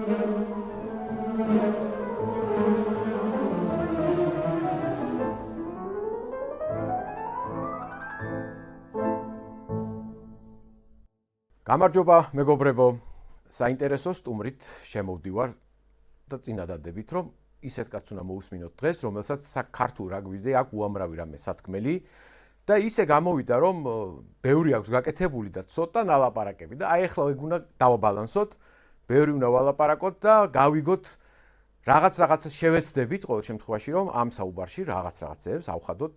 გამარჯობა მეგობრებო, საინტერესო სტუმრით შემოვდივარ და წინადადებით, რომ ისეთ კაცს უნდა მოусმინოთ დღეს, რომელსაც საქართველოს რაგბიზე აქვს უამრავი რამე სათქმელი და ისე გამოვიდა, რომ ბევრი აქვს გაკეთებული და ცოტა ნალაპარაკები და აი ახლა ეგ უნდა დავაბალანსოთ, ბევრი უნდა ვალაპარაკოთ და გავიგოთ რაღაცა შევეცდებით ყოველ შემთხვევაში, რომ ამ საუბარში რაღაცეებს ავხადოთ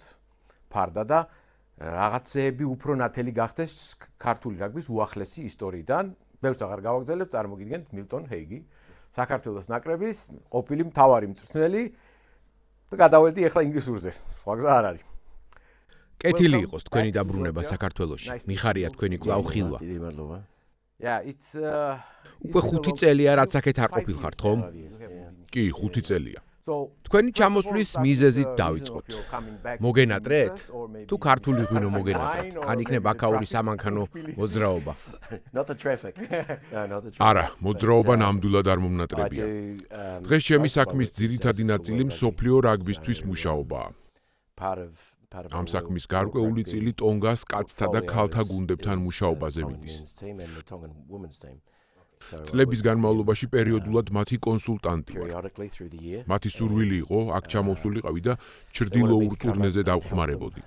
ფარდა და რაღაცეები უფრო ნათელი გახდეს ქართული რაგბის უახლესი ისტორიიდან. ბევრს აღარ გავაგზავნებ, წარმოგიდგენთ მილტონ ჰეიგი, საქართველოს ნაკრების ყოფილი მთავარი მწვრთნელი და გადავედი ახლა ინგლისურზე. სხვა გზა არ არის. კეთილი იყოს თქვენი დაბრუნება საქართველოში. მიხარია თქვენი კვლავ ხილვა. უკვე 5 წელია რაც აქეთ არ ყოფილხართ, ხომ? კი, 5 წელია. თქვენი ჩამოსვლის მიზეზით დავიწყოთ. მოგენატრეთ? თუ ქართული ღვინო მოგენატრეთ, ან იქნება აქაური სამანქანო მოძრაობა. არა, მოძრაობა ნამდვილად არ მომნატრებია. დღეს ჩემი საქმის ძირითადი ნაწილი მსოფლიო რაგბისთვის მუშაობაა. ამ საქმის გარკვეული წილი ტონგას კაცთა და ქალთა გუნდებთან მუშაობაზე მიდის. წლების განმავლობაში პერიოდულად მათი კონსულტანტი ვარ. მათი სურვილი იყო აქ ჩამოვსულიყავი და ჩრდილოურ ტურნეზე დავხმარებოდი.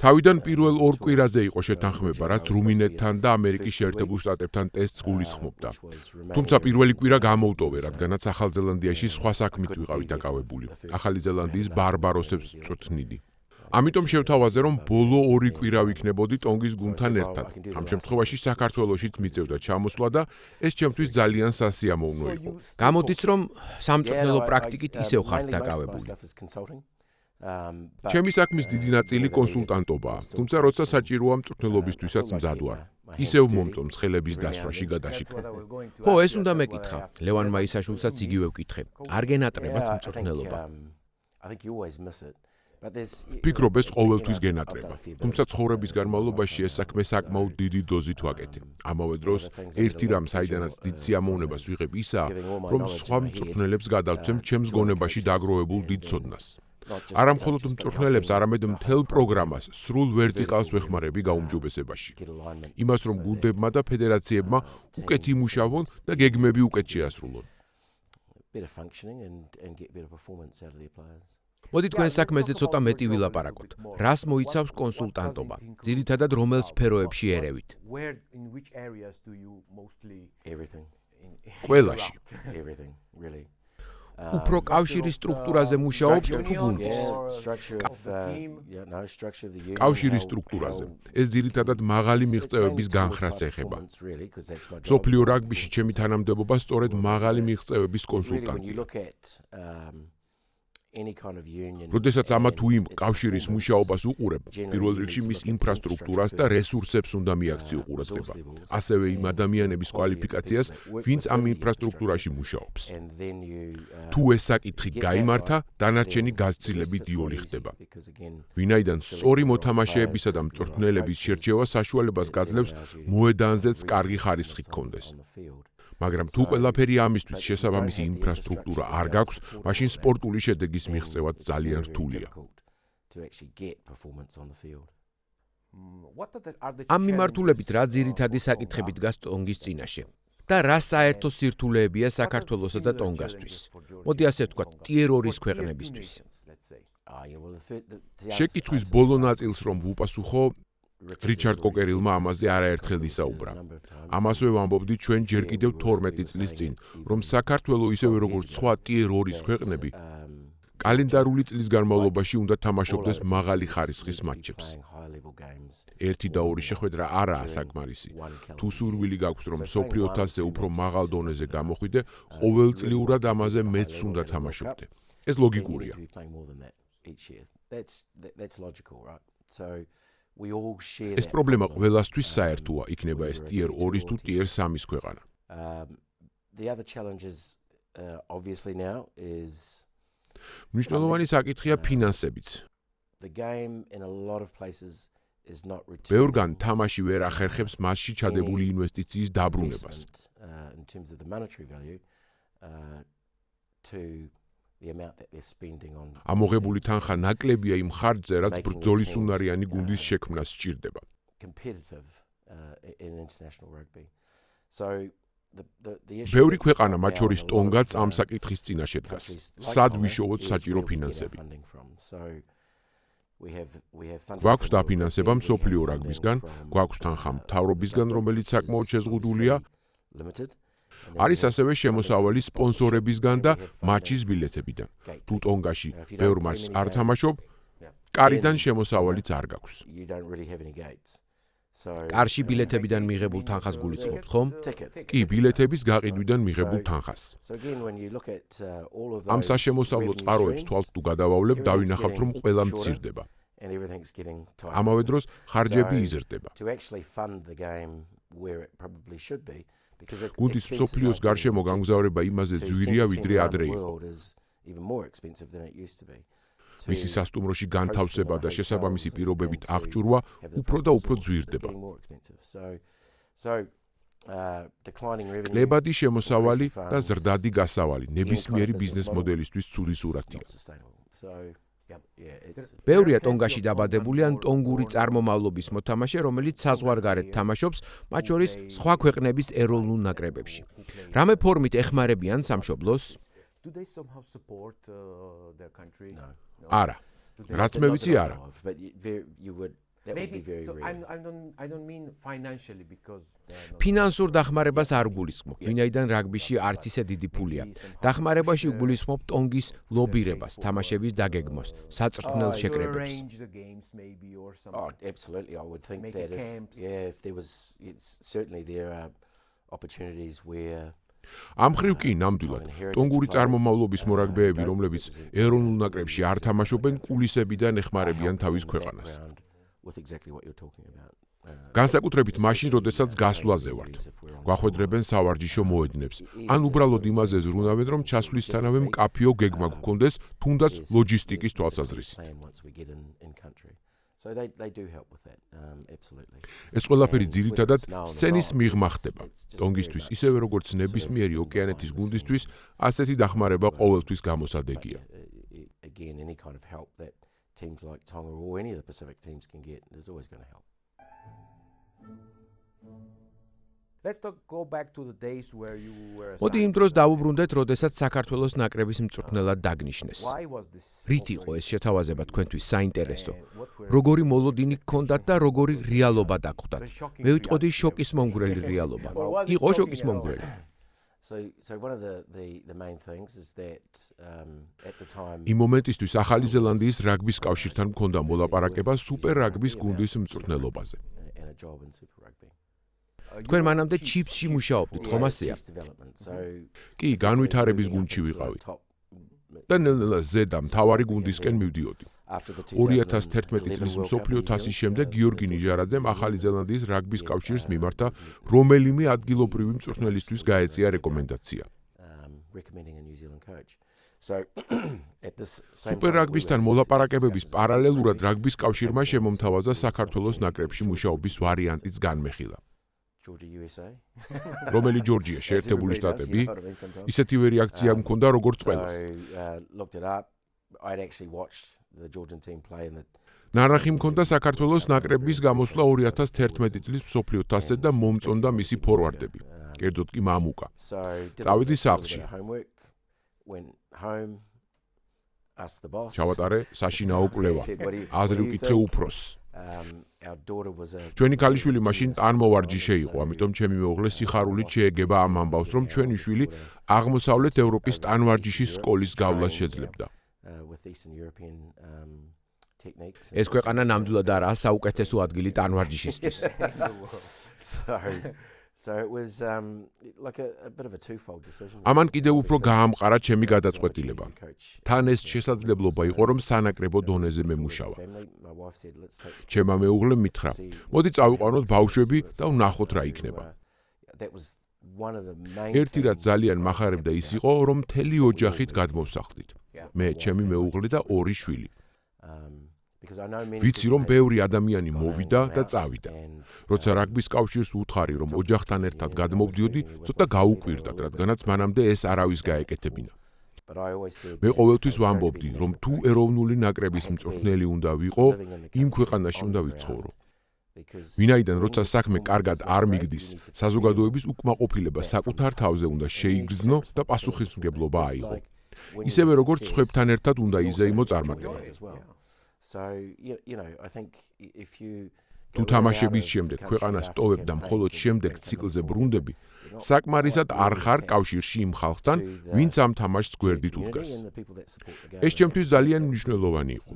თავიდან პირველ 2 კვირაზე იყო შეთანხმება, რაც რუმინეთთან და ამერიკის შეერთებულ შტატებთან ტესტს გულისხმობდა. თუმცა პირველი კვირა გამოვტოვე, რადგანაც ახალ ზელანდიაში სხვა საქმით ვიყავი დაკავებული. ახალი ზელანდიის ბარბაროსებს წვრთნიდი. ამიტომ შევთავაზე, რომ ბოლო 2 კვირა ვიქნებოდი ტონგის გუნდთან ერთად. ამ შემთხვევაში საქართველოშიც მიწევდა ჩამოსვლა და ეს ჩემთვის ძალიან სასიამოვნო იყო. გამოდის, რომ სამწვრთნელო პრაქტიკით ისევ ხართ დაკავებული. ჩემი საქმის დიდი ნაწილი კონსულტანტობაა, თუმცა როცა საჭიროა მწვრთნელობისთვისაც მზად ვარ. ისევ მომწონს ხელების დასვაში გადაშიქნა. ხო, ეს უნდა მეკითხა. ლევან მაისაშვილსაც იგივე ვკითხე. არ გენატრებათ მწვრთნელობა? ვფიქრობ, ეს ყოველთვის გენატრება. თუმცა ცხოვრების განმავლობაში ეს საქმე საკმაოდ დიდი დოზით ვაკეთე. ამავე დროს, ერთი რამ საიდანაც დიდ სიამოვნებას ვიღებ ისაა, რომ სხვა მწვრთნელებს გადავცემ ჩემს გონებაში დაგროვებულ დიდ ცოდნას. არა მხოლოდ მწვრთნელებს, არამედ მთელ პროგრამას, სრულ ვერტიკალს ვეხმარები გაუმჯობესებაში. იმას, რომ გუნდებმა და ფედერაციებმა უკეთ იმუშავონ და გეგმები უკეთ შეასრულონ. მოდი თქვენ საქმეზე ცოტა მეტი ვილაპარაკოთ. რას მოიცავს კონსულტანტობა? ძირითადად რომელ სფეროებში ერევით? ყველაში. უფრო კავშირის სტრუქტურაზე მუშაობთ თუ გუნდის? კავშირის სტრუქტურაზე. ეს ძირითადად მაღალი მიღწევების განხრას ეხება. მსოფლიო რაგბიში ჩემი თანამდებობა სწორედ მაღალი მიღწევების კონსულტანტია. როდესაც ამა თუ იმ კავშირის მუშაობას უყურებ, პირველ რიგში მის ინფრასტრუქტურას და რესურსებს უნდა მიაქციო ყურადღება. ასევე იმ ადამიანების კვალიფიკაციას, ვინც ამ ინფრასტრუქტურაში მუშაობს. თუ ეს საკითხი გაიმართა, დანარჩენი გაცილებით იოლი ხდება. ვინაიდან სწორი მოთამაშეებისა და მწვრთნელების შერჩევა საშუალებას გაძლევს მოედანზეც კარგი ხარისხი გქონდეს. მაგრამ თუ ყველაფერი ამისთვის შესაბამისი ინფრასტრუქტურა არ გაქვს, მაშინ სპორტული შედეგის მიღწევაც ძალიან რთულია. ამ მიმართულებით რა ძირითადი საკითხები დგას ტონგის წინაშე? და რა საერთო სირთულეებია საქართველოსა და ტონგასთვის? მოდი ასე ვთქვათ, ტიერ 2-ის ქვეყნებისთვის. შეკითხვის ბოლო ნაწილს რომ ვუპასუხო, რიჩარდ კოკერილმა ამაზე არაერთხელ ისაუბრა. ამასვე ვამბობდი ჩვენ ჯერ კიდევ 12 წლის წინ, რომ საქართველოს ისევე როგორც სხვა ტიერ 2-ის ქვეყნები, კალენდარული წლის განმავლობაში უნდა თამაშობდეს მაღალი ხარისხის მატჩებს. 1 და 2 შეხვედრა არაა საკმარისი. თუ სურვილი გაქვს, რომ მსოფლიო თასზე უფრო მაღალ დონეზე გამოხვიდე, ყოველწლიურად ამაზე მეც უნდა თამაშობდე. ეს ლოგიკურია. ეს პრობლემა ყველასთვის საერთოა, იქნება ეს ტიერ 2-ის თუ ტიერ 3-ის ქვეყანა. მნიშვნელოვანი საკითხია ფინანსებიც. ბევრგან თამაში ვერ ახერხებს მასში ჩადებული ინვესტიციის დაბრუნებას. ამოღებული თანხა ნაკლებია იმ ხარჯზე, რაც ბრძოლის უნარიანი გუნდის შექმნას სჭირდება. ბევრი ქვეყანა, მათ შორის ტონგაც ამ საკითხის წინაშე დგას. სად ვიშოვოთ საჭირო ფინანსები? გვაქვს დაფინანსება მსოფლიო რაგბისგან, გვაქვს თანხა მთავრობისგან, რომელიც საკმაოდ შეზღუდულია. არის ასევე შემოსავალი სპონსორებისგან და მატჩის ბილეთებიდან. თუ ტონგაში ბევრ მატჩს არ თამაშობ, კარიდან შემოსავალიც არ გაქვს. კარში ბილეთებიდან მიღებულ თანხას გულისხმობთ, ხომ? კი, ბილეთების გაყიდვიდან მიღებულ თანხას. ამ საშემოსავლო წყაროებს თვალს თუ გადავავლებ, დავინახავთ, რომ ყველა მცირდება. ამავე დროს ხარჯები იზრდება. გუნდის მსოფლიოს გარშემო გამგზავრება იმაზე ძვირია, ვიდრე ადრე იყო. მისი სასტუმროში განთავსება და შესაბამისი პირობებით აღჭურვა უფრო და უფრო ძვირდება. კლებადი შემოსავალი და ზრდადი გასავალი ნებისმიერი ბიზნეს მოდელისთვის ცუდი სურათია. ბევრია ტონგაში დაბადებული ან ტონგური წარმომავლობის მოთამაშე, რომელიც საზღვარგარეთ თამაშობს, მათ შორის სხვა ქვეყნების ეროვნულ ნაკრებებში. რამე ფორმით ეხმარებიან სამშობლოს? არა. რაც მე ვიცი, არა. ფინანსურ დახმარებას არ გულისხმობ, ვინაიდან რაგბიში არც ისე დიდი ფულია. დახმარებაში გულისხმობ ტონგის ლობირებას, თამაშების დაგეგმვას, საწვრთნელ შეკრებებს. ამ მხრივ კი ნამდვილად ტონგური წარმომავლობის მორაგბეები, რომლებიც ეროვნულ ნაკრებში არ თამაშობენ, კულისებიდან ეხმარებიან თავის ქვეყანას. განსაკუთრებით მაშინ, როდესაც გასვლაზე ვართ. გვახვედრებენ სავარჯიშო მოედნებს, ან უბრალოდ იმაზე ზრუნავენ, რომ ჩასვლისთანავე მკაფიო გეგმა გქონდეს, თუნდაც ლოჯისტიკის თვალსაზრისით. ეს ყველაფერი ძირითადად სცენის მიღმა ხდება. ტონგისთვის, ისევე როგორც ნებისმიერი ოკეანეთის გუნდისთვის, ასეთი დახმარება ყოველთვის გამოსადეგია. Teams like Tonga or any of the Pacific teams can get is always going to help. მოდი იმ დროს დავუბრუნდეთ, როდესაც საქართველოს ნაკრების მწვრთნელად დაგნიშნეს. რით იყო ეს შეთავაზება თქვენთვის საინტერესო? როგორი მოლოდინი გქონდათ და როგორი რეალობა დაგხვდათ? მე ვიტყოდი შოკის მომგვრელი რეალობა. იყო შოკის მომგვრელი. იმ მომენტისთვის ახალი ზელანდიის რაგბის კავშირთან მქონდა მოლაპარაკება სუპერ რაგბის გუნდის მწვრთნელობაზე. თქვენ მანამდე ჩიფსში მუშაობდით, ხომ ასეა? კი, განვითარების გუნდში ვიყავი. და ნელ-ნელა ზედა მთავარი გუნდისკენ მივდიოდი. 2011 წლის მსოფლიო თასის შემდეგ გიორგი ნიჟარაძემ ახალი ზელანდიის რაგბის კავშირს მიმართა რომელიმე ადგილობრივი მწვრთნელისთვის გაეწია რეკომენდაცია. სუპერ რაგბისთან მოლაპარაკებების პარალელურად რაგბის კავშირმა შემომთავაზა საქართველოს ნაკრებში მუშაობის ვარიანტიც განმეხილა. რომელი ჯორჯია, შეერთებული შტატები? ისეთივე რეაქცია მქონდა როგორც ყველას. ნარახი მქონდა საქართველოს ნაკრების გამოსვლა 2011 წლის მსოფლიო თასზე და მომწონდა მისი ფორვარდები. კერძოდ კი მამუკა. წავიდი სახლში. ჩავატარე საშინაო კვლევა. აზრი ვკითხე უფროს. ჩვენი ქალიშვილი მაშინ ტანმოვარჯიშე იყო, ამიტომ ჩემი მეუღლე სიხარულით შეეგება ამ ამბავს, რომ ჩვენი შვილი აღმოსავლეთ ევროპის ტანვარჯიშის სკოლის გავლას შეძლებდა. ეს ქვეყანა ნამდვილად არაა საუკეთესო ადგილი ტანვარჯიშისთვის. ამან კიდევ უფრო გაამყარა ჩემი გადაწყვეტილება. თან ეს შესაძლებლობა იყო, რომ სანაკრებო დონეზე მემუშავა. ჩემმა მეუღლემ მითხრა, მოდი წავიყვანოთ ბავშვები და ვნახოთ რა იქნება. ერთი რაც ძალიან მახარებდა ის იყო, რომ მთელი ოჯახით გადმოვსახლდით. მე, ჩემი მეუღლე და 2 შვილი. ვიცი რომ ბევრი ადამიანი მოვიდა და წავიდა. როცა რაგბის კავშირს უთხარი რომ ოჯახთან ერთად გადმოვდიოდი, ცოტა გაუკვირდათ, რადგანაც მანამდე ეს არავის გაეკეთებინა. მე ყოველთვის ვამბობდი, რომ თუ ეროვნული ნაკრების მწვრთნელი უნდა ვიყო, იმ ქვეყანაში უნდა ვიცხოვრო. ვინაიდან როცა საქმე კარგად არ მიგდის, საზოგადოების უკმაყოფილება საკუთარ თავზე უნდა შეიგრძნო და პასუხისმგებლობა აიღო. ისევე როგორც სხვებთან ერთად უნდა იზეიმო წარმატება. თუ თამაშების შემდეგ ქვეყანას ტოვებ და მხოლოდ შემდეგ ციკლზე ბრუნდები, საკმარისად არ ხარ კავშირში იმ ხალხთან, ვინც ამ თამაშს გვერდით უდგას. ეს ჩემთვის ძალიან მნიშვნელოვანი იყო.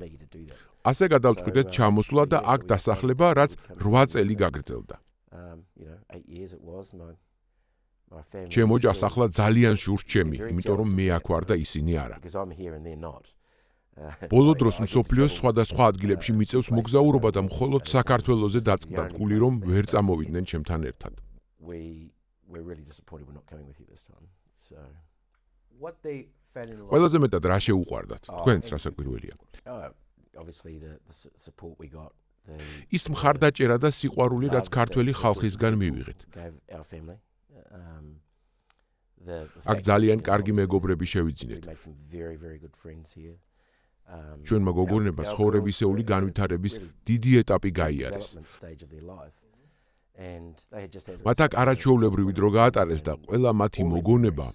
ასე გადავწყვიტეთ ჩამოსვლა და აქ დასახლება, რაც 8 წელი გაგრძელდა. ჩემ ოჯახს ახლა ძალიან სურს ჩემი, იმიტომ რომ მე აქ ვარ და ისინი არა. ბოლო დროს მსოფლიოს სხვადასხვა ადგილებში მიწევს მოგზაურობა და მხოლოდ საქართველოზე დაწყდა გული, რომ ვერ წამოვიდნენ ჩემთან ერთად. ყველაზე მეტად რა შეუყვარდათ? თქვენს რა საკვირველია? ის მხარდაჭერა და სიყვარული, რაც ქართველი ხალხისგან მივიღეთ. აქ ძალიან კარგი მეგობრები შევიძინეთ. ჩვენმა გოგონებმა ცხოვრებისეული განვითარების დიდი ეტაპი გაიარეს. მათ აქ არაჩვეულებრივი დრო გაატარეს და ყველა მათი მოგონება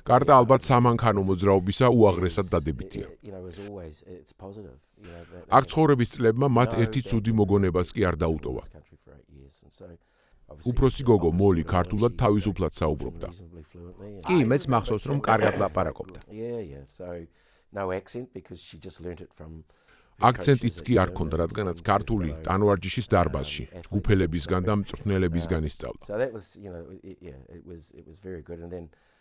გარდა ალბათ სამანქანო მოძრაობისა უაღრესად დადებითია. აქ ცხოვრების წლებმა მათ ერთი ცუდი მოგონებაც კი არ დაუტოვა. უფროსი გოგო მოლი ქართულად თავისუფლად საუბრობდა. კი, მეც მახსოვს რომ კარგად ლაპარაკობდა. აქცენტიც კი არ ქონდა, რადგანაც ქართული ტანვარჯიშის დარბაზში, ჯგუფელებისგან და მწვრთნელებისგან ისწავლა.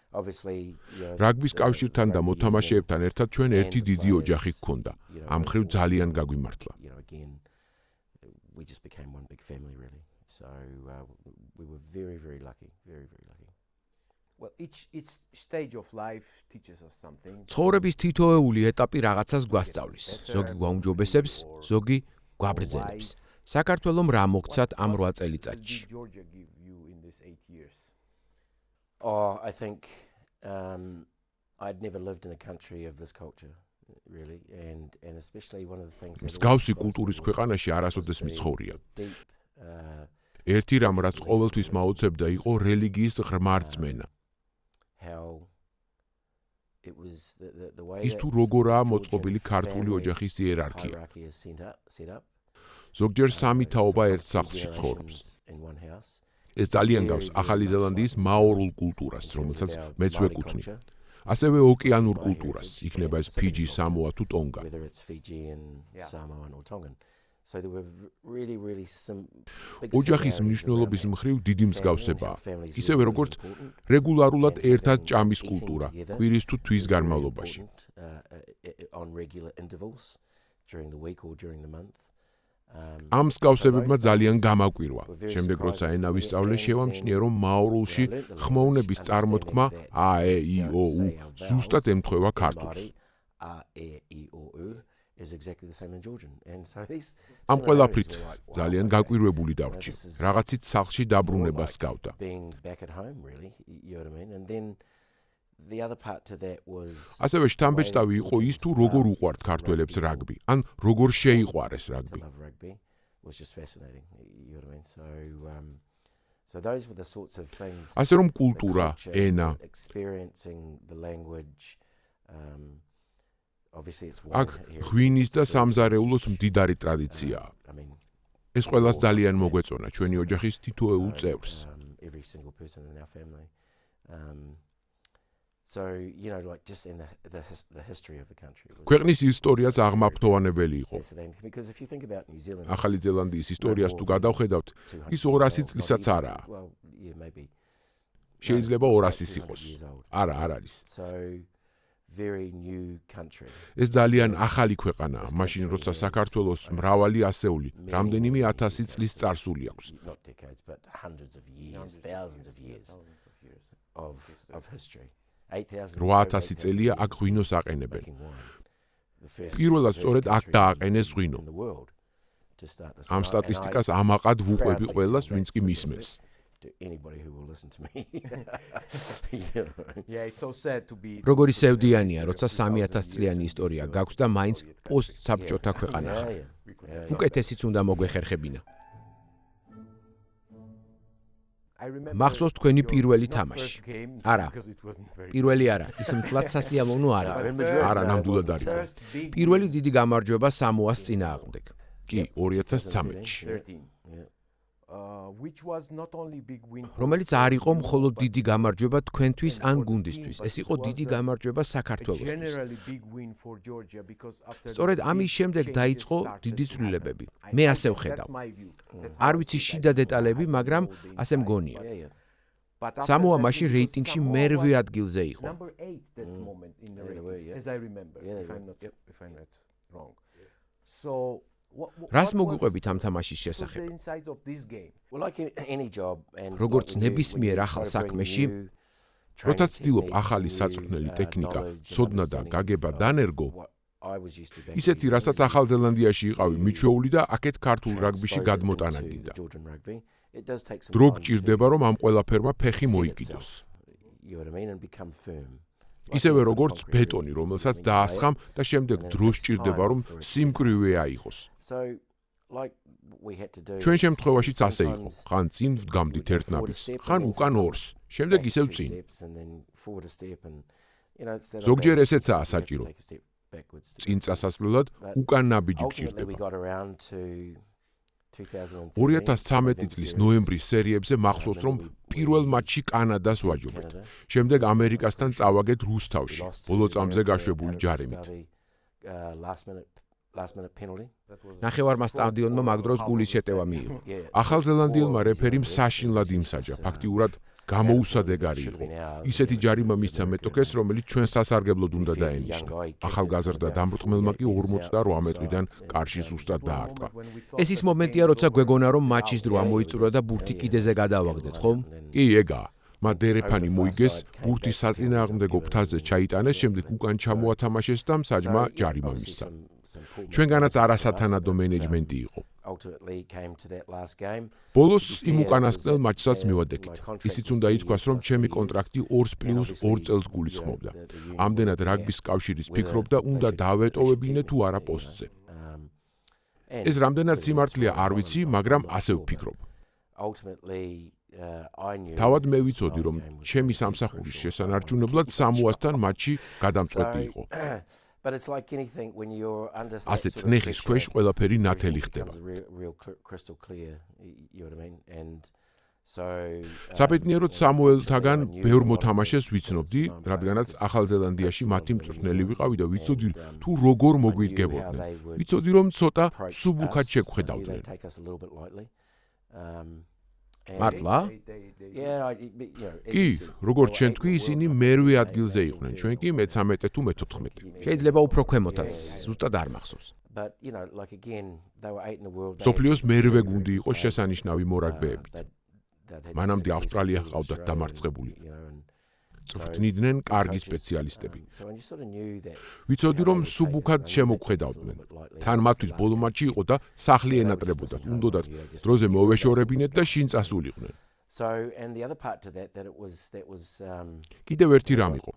რაგბის კავშირთან და მოთამაშეებთან ერთად ჩვენ ერთი დიდი ოჯახი გქონდა. ამ მხრივ ძალიან გაგვიმართლა. ცხოვრების თითოეული ეტაპი რაღაცას გვასწავლის. ზოგი გვაუმჯობესებს, ზოგი გვაბრძენებს. საქართველომ რა მოგცათ ამ 8 წელიწადში? I think I'd never lived in a country of this culture really and especially one of the things მსგავსი კულტურის ქვეყანაში არასოდეს მიცხოვრია. ერთი რამ რაც ყოველთვის მაოცებდა იყო რელიგიის ღრმა რწმენა. ის თუ როგორაა მოწყობილი ქართული ოჯახის იერარქია. ზოგჯერ სამი თაობა ერთ სახლში ცხოვრობს. ეს ძალიან გავს ახალი ზელანდიის მაორულ კულტურას, რომელსაც მეც ვეკუთვნი. ასევე ოკეანურ კულტურას, იქნება ეს ფიჯი, სამოა თუ ტონგა. ოჯახის მნიშვნელობის მხრივ დიდი მსგავსებაა. ისევე როგორც რეგულარულად ერთად ჭამის კულტურა, კვირის თუ თვის განმავლობაში. ამ მსგავსებებმა ძალიან გამაკვირვა. შემდეგ როცა ენა ვისწავლე, შევამჩნიე, რომ მაორულში ხმოვნების წარმოთქმა ა, ე, ი, ო, უ ზუსტად ემთხვევა ქართულს. ამ ყველაფრით ძალიან გაკვირვებული დავრჩი. რაღაცით სახლში დაბრუნებას გავდა. ასევე შთამბეჭდავი იყო ის თუ როგორ უყვართ ქართველებს რაგბი, ან როგორ შეიყვარეს რაგბი. ასე რომ კულტურა, ენა, აქ ღვინის და სამზარეულოს მდიდარი ტრადიციაა. ეს ყველას ძალიან მოგვეწონა ჩვენი ოჯახის თითოეულ წევრს. ქვეყნის ისტორიაც აღმაფრთოვანებელი იყო. ახალი ზელანდიის ისტორიას თუ გადავხედავთ, ის 200 წლისაც არაა. შეიძლება 200-ის იყოს. არა, არ არის. ეს ძალიან ახალი ქვეყანაა, მაშინ როცა საქართველოს მრავალი ასეული, რამდენიმე 1000 წლის წარსული აქვს. 8000 წელია აქ ღვინოს აყენებენ. პირველად სწორედ აქ დააყენეს ღვინო. ამ სტატისტიკას ამაყად ვუყვები ყველას, ვინც კი მისმენს. როგორი სევდიანია, როცა 3000 წლიანი ისტორია გაქვს და მაინც პოსტსაბჭოთა ქვეყანა ხარ. უკეთესიც უნდა მოგვეხერხებინა. მახსოვს თქვენი პირველი თამაში. არა. პირველი არა, ის მთლად სასიამოვნო არა. არა, ნამდვილად არის. პირველი დიდი გამარჯვება სამოას წინააღმდეგ. კი, 2013-ში. რომელიც არ იყო მხოლოდ დიდი გამარჯვება თქვენთვის ან გუნდისთვის, ეს იყო დიდი გამარჯვება საქართველოსთვის. სწორედ ამის შემდეგ დაიწყო დიდი ცვლილებები. მე ასე ვხედავ. არ ვიცი შიდა დეტალები, მაგრამ ასე მგონია. სამოა მაშინ რეიტინგში მერვე ადგილზე იყო. რას მოგვიყვებით ამ თამაშის შესახებ? როგორც ნებისმიერ ახალ საქმეში, როცა ცდილობ ახალი საწვრთნელი ტექნიკა, ცოდნა და გაგება დანერგო, ისეთი, რასაც ახალ ზელანდიაში იყავი მიჩვეული და აქეთ ქართულ რაგბიში გადმოტანა გინდა. დრო გჭირდება, რომ ამ ყველაფერმა ფეხი მოიკიდოს. ისევე როგორც ბეტონი, რომელსაც დაასხამ და შემდეგ დრო სჭირდება, რომ სიმკვრივე აიღოს. ჩვენ შემთხვევაშიც ასე იყო. ხან წინ ვდგამდით ერთ ნაბიჯს, ხან უკან ორს, შემდეგ ისევ წინ. ზოგჯერ ესეცაა საჭირო. წინ წასასვლელად უკან ნაბიჯი გჭირდება. 2013 წლის ნოემბრის სერიებზე მახსოვს, რომ პირველ მატჩში კანადას ვაჯობეთ. შემდეგ ამერიკასთან წავაგეთ რუსთავში, ბოლო წამზე გაშვებული ჯარემით. ნახევარმა სტადიონმა მაგ დროს გულის შეტევა მიიღო. ახალზელანდიელმა რეფერიმ საშინლად იმსაჯა, ფაქტიურად გამოუსადეგარი იყო. ისეთი ჯარიმა მისცა მეტოქეს, რომელიც ჩვენ სასარგებლოდ უნდა დაენიშნა. ახალგაზრდა დამბრტყმელმა კი 48 მეტრიდან კარში ზუსტად დაარტყა. ეს ის მომენტია, როცა გვეგონა, რომ მატჩის დრო ამოიწურა და ბურთი კიდეზე გადავაგდეთ, ხომ? კი, ეგაა. მა დერეფანი მოიგეს, ბურთი საწინააღმდეგო ფრთაზე ჩაიტანეს, შემდეგ უკან ჩამოათამაშეს და მსაჯმა ჯარიმა მისცა. ჩვენგანაც არასათანადო მენეჯმენტი იყო. ბოლოს იმ უკანასკნელ მატჩსაც მივადექით. ისიც უნდა ითქვას, რომ ჩემი კონტრაქტი 2+2 წელს გულისხმობდა. ამდენად რაგბის კავშირის ფიქრობდა, უნდა დავეტოვებინე თუ არა პოსტზე. ეს რამდენად სიმართლეა არ ვიცი, მაგრამ ასე ვფიქრობ. თავად მე ვიცოდი, რომ ჩემი სამსახურის შესანარჩუნებლად სამოასთან მატჩი გადამწყვეტი იყო. ასე წნეხის ქვეშ ყველაფერი ნათელი ხდება. საბედნიეროდ სამუელთაგან ბევრ მოთამაშეს ვიცნობდი, რადგანაც ახალზელანდიაში მათი მწვრთნელი ვიყავი და ვიცოდი თუ როგორ მოგვიდგებოდნენ. ვიცოდი რომ ცოტა სუბუქად შეგხვედავდნენ. მართლა? კი, როგორც ჩვენ თქვი, ისინი მერვე ადგილზე იყვნენ, ჩვენ კი მე-13 თუ მე-14. შეიძლება უფრო ქვემოთაც, ზუსტად არ მახსოვს. მსოფლიოს მერვე გუნდი იყო შესანიშნავი მორაგბეებით. მანამდე ავსტრალია ჰყავდათ დამარცხებული. წვრთნიდნენ კარგი სპეციალისტები. ვიცოდი რომ სუბუქად შემოგვხედავდნენ. თან მათთვის ბოლო მატჩი იყო და სახლი ენატრებოდათ. უნდათ დროზე მოვეშორებინეთ და შინ წასულიყვნენ. კიდევ ერთი რამ იყო.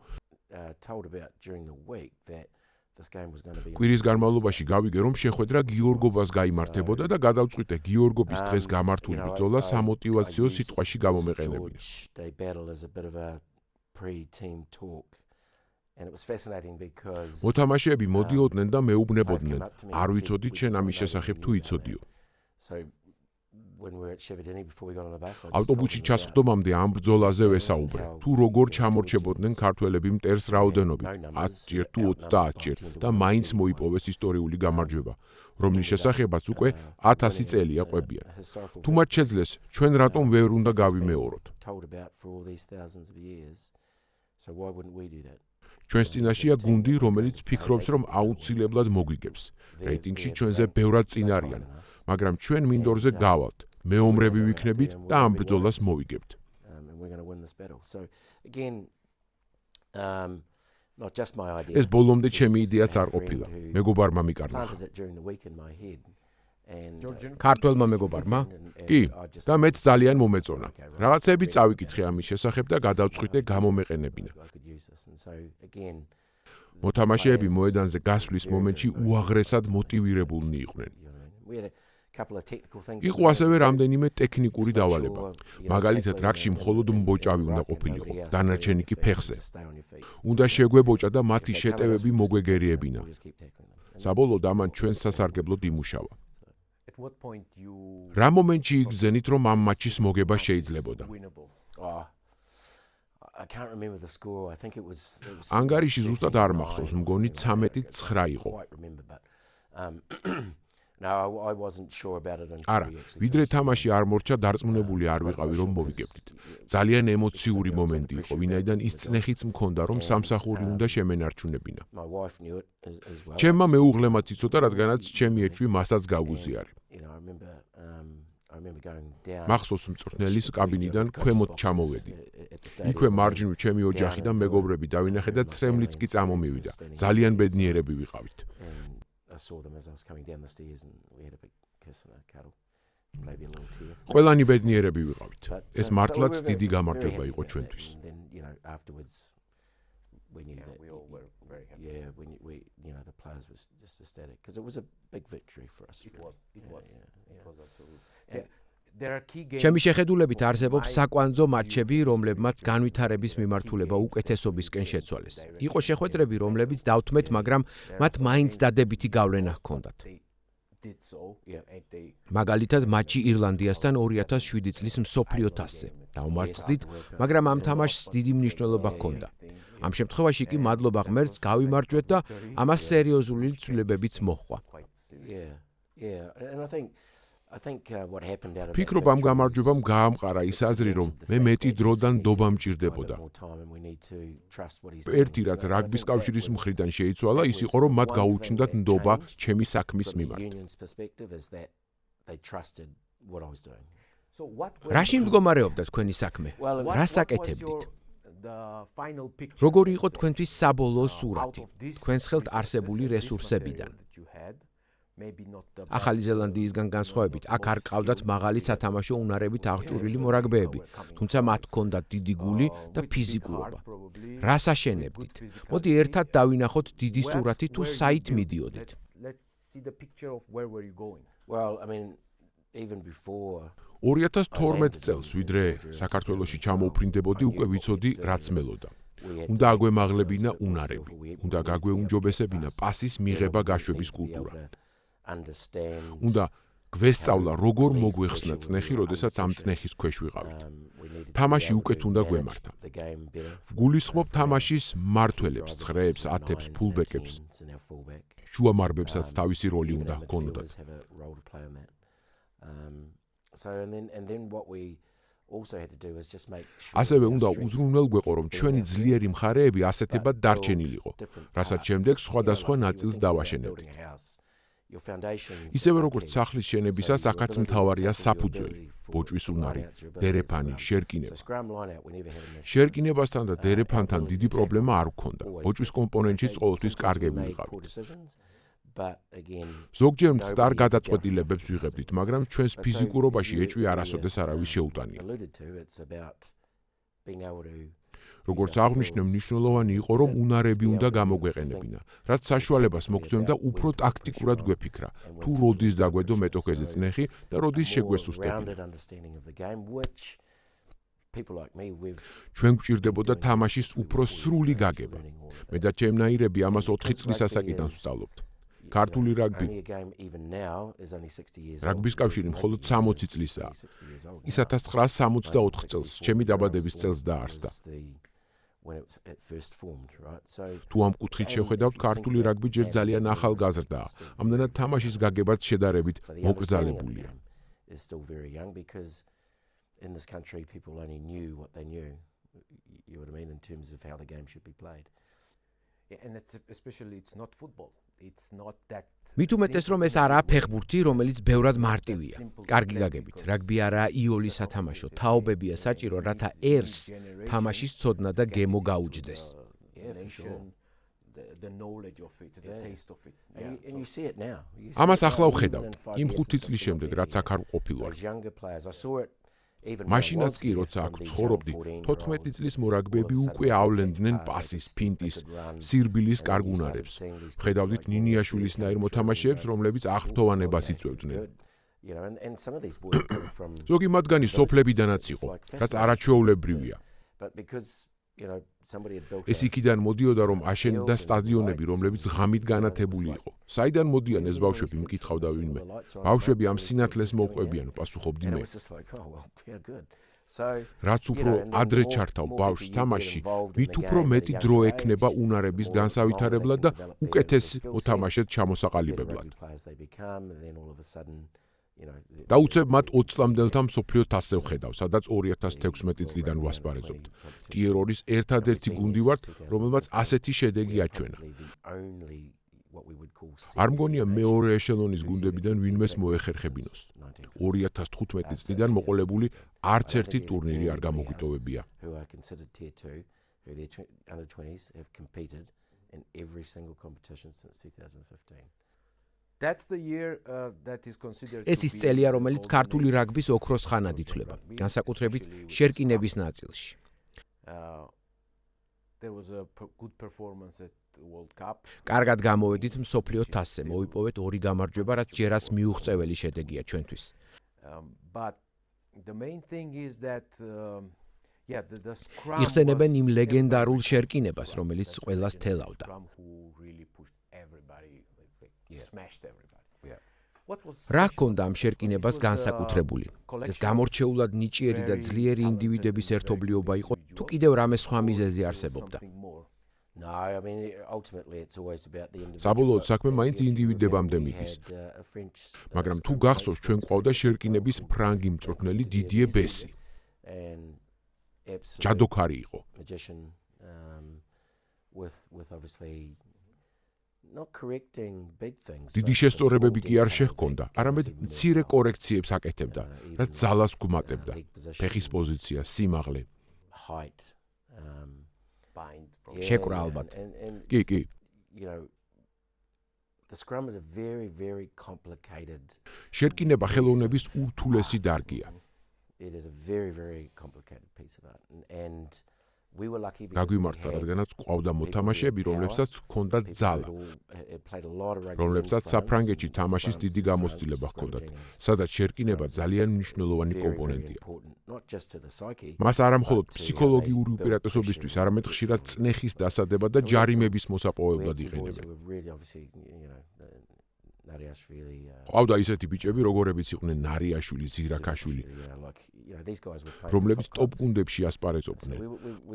კვირის განმავლობაში გავიგე, რომ შეხვედრა გიორგობას გაიმართებოდა და გადავწყვიტე გიორგობის დღეს გამართული ბრძოლა სამოტივაციო სიტყვაში გამომეყენებინა. მოთამაშეები მოდიოდნენ და მეუბნებოდნენ, არ ვიცოდით შენ ამის შესახებ თუ იცოდიო. ავტობუსში ჩასხდომამდე ამ ბრძოლაზე ვესაუბრე, თუ როგორ ჩამორჩებოდნენ ქართველები მტერს რაოდენობით, 10 ჯერ თუ 30 ჯერ და მაინც მოიპოვეს ისტორიული გამარჯვება, რომლის შესახებაც უკვე 1000 წელია ყვებიან. თუ მათ შეძლეს, ჩვენ რატომ ვერ უნდა გავიმეოროთ? ჩვენს წინაშია გუნდი, რომელიც ფიქრობს, რომ აუცილებლად მოგვიგებს. რეიტინგში ჩვენზე ბევრად წინ არიან, მაგრამ ჩვენ მინდორზე გავალთ. მეომრები ვიქნებით და ამ ბრძოლას მოვიგებთ. not just my idea. ეს ბოლომდე ჩემი იდეაც არ ყოფილა. მეგობარმა მიკარნახა. ქართველმა მეგობარმა? კი, და მეც ძალიან მომეწონა. რაღაცები წავიკითხე ამის შესახებ და გადავწყვიტე გამომეყენებინა. მოთამაშეები მოედანზე გასვლის მომენტში უაღრესად მოტივირებულნი იყვნენ. იყო ასევე რამდენიმე ტექნიკური დავალება. მაგალითად, რაგში მხოლოდ მბოჭავი უნდა ყოფილიყო, დანარჩენი კი ფეხზე. უნდა შეგვებოჭა და მათი შეტევები მოგვეგერიებინა. საბოლოოდ ამან ჩვენს სასარგებლოდ იმუშავა. რა მომენტში იგრძენით, რომ ამ მატჩის მოგება შეიძლებოდა? ანგარიში ზუსტად არ მახსოვს, მგონი 13-9 იყო. არა, ვიდრე თამაში არ მორჩა, დარწმუნებული არ ვიყავი, რომ მოვიგებდით. ძალიან ემოციური მომენტი იყო, ვინაიდან ის წნეხიც მქონდა, რომ სამსახური უნდა შემენარჩუნებინა. ჩემმა მეუღლემაც იცოდა, რადგანაც ჩემი ეჭვი მასაც გავუზიარი. მახსოვს მწვრთნელის კაბინიდან ქვემოთ ჩამოვედი. იქვე მარჯვნივ ჩემი ოჯახი და მეგობრები დავინახე და ცრემლიც კი წამომივიდა. ძალიან ბედნიერები ვიყავით. ყველანი ბედნიერები ვიყავით. ეს მართლაც დიდი გამარჯვება იყო ჩვენთვის. The players was just ecstatic because it was a big victory for us. It was. ჩემი შეხედულებით არსებობს საკვანძო მატჩები, რომლებმაც განვითარების მიმართულება უკეთესობისკენ შეცვალეს. იყო შეხვედრები, რომლებიც დავთმეთ, მაგრამ მათ მაინც დადებითი გავლენა ჰქონდათ. მაგალითად, მატჩი ირლანდიასთან 2007 წლის მსოფლიო თასზე. დაუმარცხდით, მაგრამ ამ თამაშს დიდი მნიშვნელობა ჰქონდა. ამ შემთხვევაში კი მადლობა ღმერთს გავიმარჯვეთ და ამას სერიოზული ცვლილებებიც მოჰყვა. ფიქრობ ამ გამარჯვებამ გაამყარა ის აზრი, რომ მე მეტი დრო და ნდობა მჭირდებოდა. ერთი რაც რაგბის კავშირის მხრიდან შეიცვალა, ის იყო, რომ მათ გაუჩნდათ ნდობა ჩემი საქმის მიმართ. რაში მდგომარეობდა თქვენი საქმე? რას აკეთებდით? როგორი იყო თქვენთვის საბოლოო სურათი, თქვენს ხელთ არსებული რესურსებიდან? ახალი ზელანდიისგან განსხვავებით, აქ არ ყავდათ მაღალი სათამაშო უნარებით აღჭურვილი მორაგბეები, თუმცა მათ ჰქონდათ დიდი გული და ფიზიკურობა. რას აშენებდით? მოდი ერთად დავინახოთ დიდი სურათი თუ საით მიდიოდით. 2012 წელს, ვიდრე საქართველოში ჩამოუფრინდებოდი, უკვე ვიცოდი, რაც მელოდა. უნდა აგვემაღლებინა უნარები, უნდა გაგვეუმჯობესებინა პასის მიღება გაშვების კულტურა. უნდა გვესწავლა, როგორ მოგვეხსნა წნეხი, როდესაც ამ წნეხის ქვეშ ვიყავით. თამაში უკეთ უნდა გვემართა. ვგულისხმობ თამაშის მმართველებს, ცხრეებს, ათებს, ფულბეკებს. შუამარბებსაც თავისი როლი უნდა ჰქონოდათ. ასევე უნდა უზრუნველგვეყო, რომ ჩვენი ძლიერი მხარეები ასეთებად დარჩენილიყო, რასაც შემდეგ სხვადასხვა ნაწილს დავაშენებდით. ისევე როგორც სახლის შენებისას, აქაც მთავარია საფუძველი, ბოჭვის უნარი, დერეფანი, შერკინება. შერკინებასთან და დერეფანთან დიდი პრობლემა არ გვქონდა. ბოჭვის კომპონენტშიც ყოველთვის კარგები ვიყავით. ზოგჯერ მცდარ გადაწყვეტილებებს ვიღებდით, მაგრამ ჩვენს ფიზიკურობაში ეჭვი არასოდეს არავის შეუტანია. როგორც აღნიშნე, მნიშვნელოვანი იყო, რომ უნარები უნდა გამოგვეყენებინა, რაც საშუალებას მოგვცემდა უფრო ტაქტიკურად გვეფიქრა, თუ როდის დაგვედო მეტოქეზე წნეხი და როდის შეგვესუსტებინა. ჩვენ გვჭირდებოდა თამაშის უფრო სრული გაგება. მე და ჩემნაირები ამას 4 წლის ასაკიდან ვსწავლობთ. ქართული რაგბი. რაგბის კავშირი მხოლოდ 60 წლისაა. ის 1964 წელს, ჩემი დაბადების წელს დაარსდა. თუ ამ კუთხით შევხედავთ, ქართული რაგბი ჯერ ძალიან ახალგაზრდაა. ამდენად თამაშის გაგებაც შედარებით მოკრძალებულია. In this country, people only knew what they knew. You know what I mean, in terms of how the game should be played. And especially it's not football. It's not that. მით უმეტეს, რომ ეს არაა ფეხბურთი, რომელიც ბევრად მარტივია. კარგი გაგებით, რაგბი არაა იოლის სათამაშო, თაობებია საჭირო, რათა ერს თამაშის ცოდნა და გემო გაუჯდეს. the knowledge of it, the taste of it. And you see it now. ამას ახლა ვხედავთ. იმ 5 წლის შემდეგ, რაც აქ არ ყოფილვარ. მაშინაც კი, როცა აქ ცხოვრობდი, 14 წლის მორაგბეები უკვე ავლენდნენ პასის, ფინტის, სირბილის კარგ უნარებს. ვხედავდით ნინიაშვილისნაირ მოთამაშეებს, რომლებიც აღფრთოვანებას იწვევდნენ. ზოგი მათგანი სოფლებიდანაც იყო, რაც არაჩვეულებრივია. ეს იქიდან მოდიოდა, რომ აშენდა სტადიონები, რომლებიც ღამით განათებული იყო. საიდან მოდიან ეს ბავშვები, მკითხავდა ვინმე. ბავშვები ამ სინათლეს მოყვებიან, პასუხობდი მე. რაც უფრო ადრე ჩართავ ბავშვს თამაშში, მით უფრო მეტი დრო ექნება უნარების განსავითარებლად და უკეთეს მოთამაშედ ჩამოსაყალიბებლად. დაუცებ მათ 20 წლამდელთა მსოფლიო თასზე ვხედავ, სადაც 2016 წლიდან ვასპარეზობთ. ტიერორის ერთადერთი გუნდი ვართ, რომელმაც ასეთი შედეგი აჩვენა. არ მგონია მეორე ეშელონის გუნდებიდან ვინმეს მოეხერხებინოს. 2015 წლიდან მოყოლებული არც ერთი ტურნირი არ გამოგვიტოვებია. ეს ის წელია, რომელიც ქართული რაგბის ოქროს ხანად ითვლება, განსაკუთრებით შერკინების ნაწილში. კარგად გამოვედით მსოფლიო თასზე, მოვიპოვეთ 2 გამარჯვება, რაც ჯერაც მიუღწეველი შედეგია ჩვენთვის. იხსენებენ იმ ლეგენდარულ შერკინებას, რომელიც ყველას თელავდა. რა ჰქონდა ამ შერკინებას განსაკუთრებული? ეს გამორჩეულად ნიჭიერი და ძლიერი ინდივიდების ერთობლიობა იყო, თუ კიდევ რამე სხვა მიზეზი არსებობდა? საბოლოოდ საქმე მაინც ინდივიდებამდე მიდის. მაგრამ თუ გახსოვს, ჩვენ გვყავდა შერკინების ფრანგი მწვრთნელი დიდიე ბესი. ჯადოქარი იყო. დიდი შესწორებები კი არ შეჰქონდა, არამედ მცირე კორექციებს აკეთებდა, რაც ძალას გვმატებდა. ფეხის პოზიცია, სიმაღლე. შეკვრა ალბათ. კი. შერკინება ხელოვნების ურთულესი დარგია. გაგვიმართა, რადგანაც გვყავდა მოთამაშეები, რომლებსაც ჰქონდათ ძალა, რომლებსაც საფრანგეთში თამაშის დიდი გამოცდილება ჰქონდათ, სადაც შერკინება ძალიან მნიშვნელოვანი კომპონენტია. მას არა მხოლოდ ფსიქოლოგიური უპირატესობისთვის, არამედ ხშირად წნეხის დასადება და ჯარიმების მოსაპოვებლად იყენებენ. ყავდა ისეთი ბიჭები, როგორებიც იყვნენ ნარიაშვილი, ზირაქაშვილი, რომლებიც ტოპ გუნდებში ასპარეზობდნენ.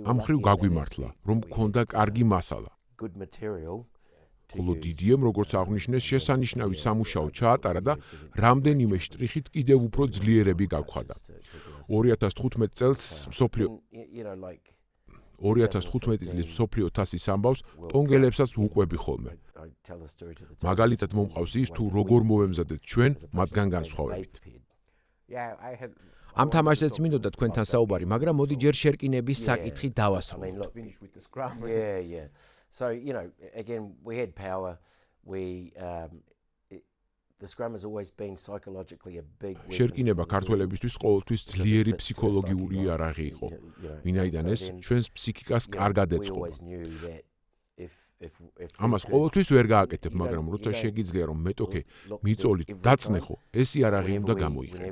ამ მხრივ გაგვიმართლა, რომ ჰქონდა კარგი მასალა. ხოლო დიდიემ, როგორც აღნიშნეს, შესანიშნავი სამუშაო ჩაატარა და რამდენიმე შტრიხით კიდევ უფრო ძლიერები გავხადა. 2015 წელს მსოფლიო 2015 წლის მსოფლიო თასის ამბავს ტონგელებსაც ვუყვები ხოლმე. მაგალითად მომყავს ის, თუ როგორ მოვემზადეთ ჩვენ მათგან განსხვავებით. ამ თამაშზეც მინდოდა თქვენთან საუბარი, მაგრამ მოდი ჯერ შერკინების საკითხი დავასრულოთ. So, again, we had power. The scrum has always been psychologically a big weapon. შერკინება ქართველებისთვის ყოველთვის ძლიერი ფსიქოლოგიური იარაღი იყო. ვინაიდან ეს ჩვენს ფსიქიკას კარგად ეწყობა. ამას ყოველთვის ვერ გააკეთებ, მაგრამ როცა შეგიძლია რომ მეტოქე მიწოლით დაწნეხო, ეს იარაღი უნდა გამოიყენო.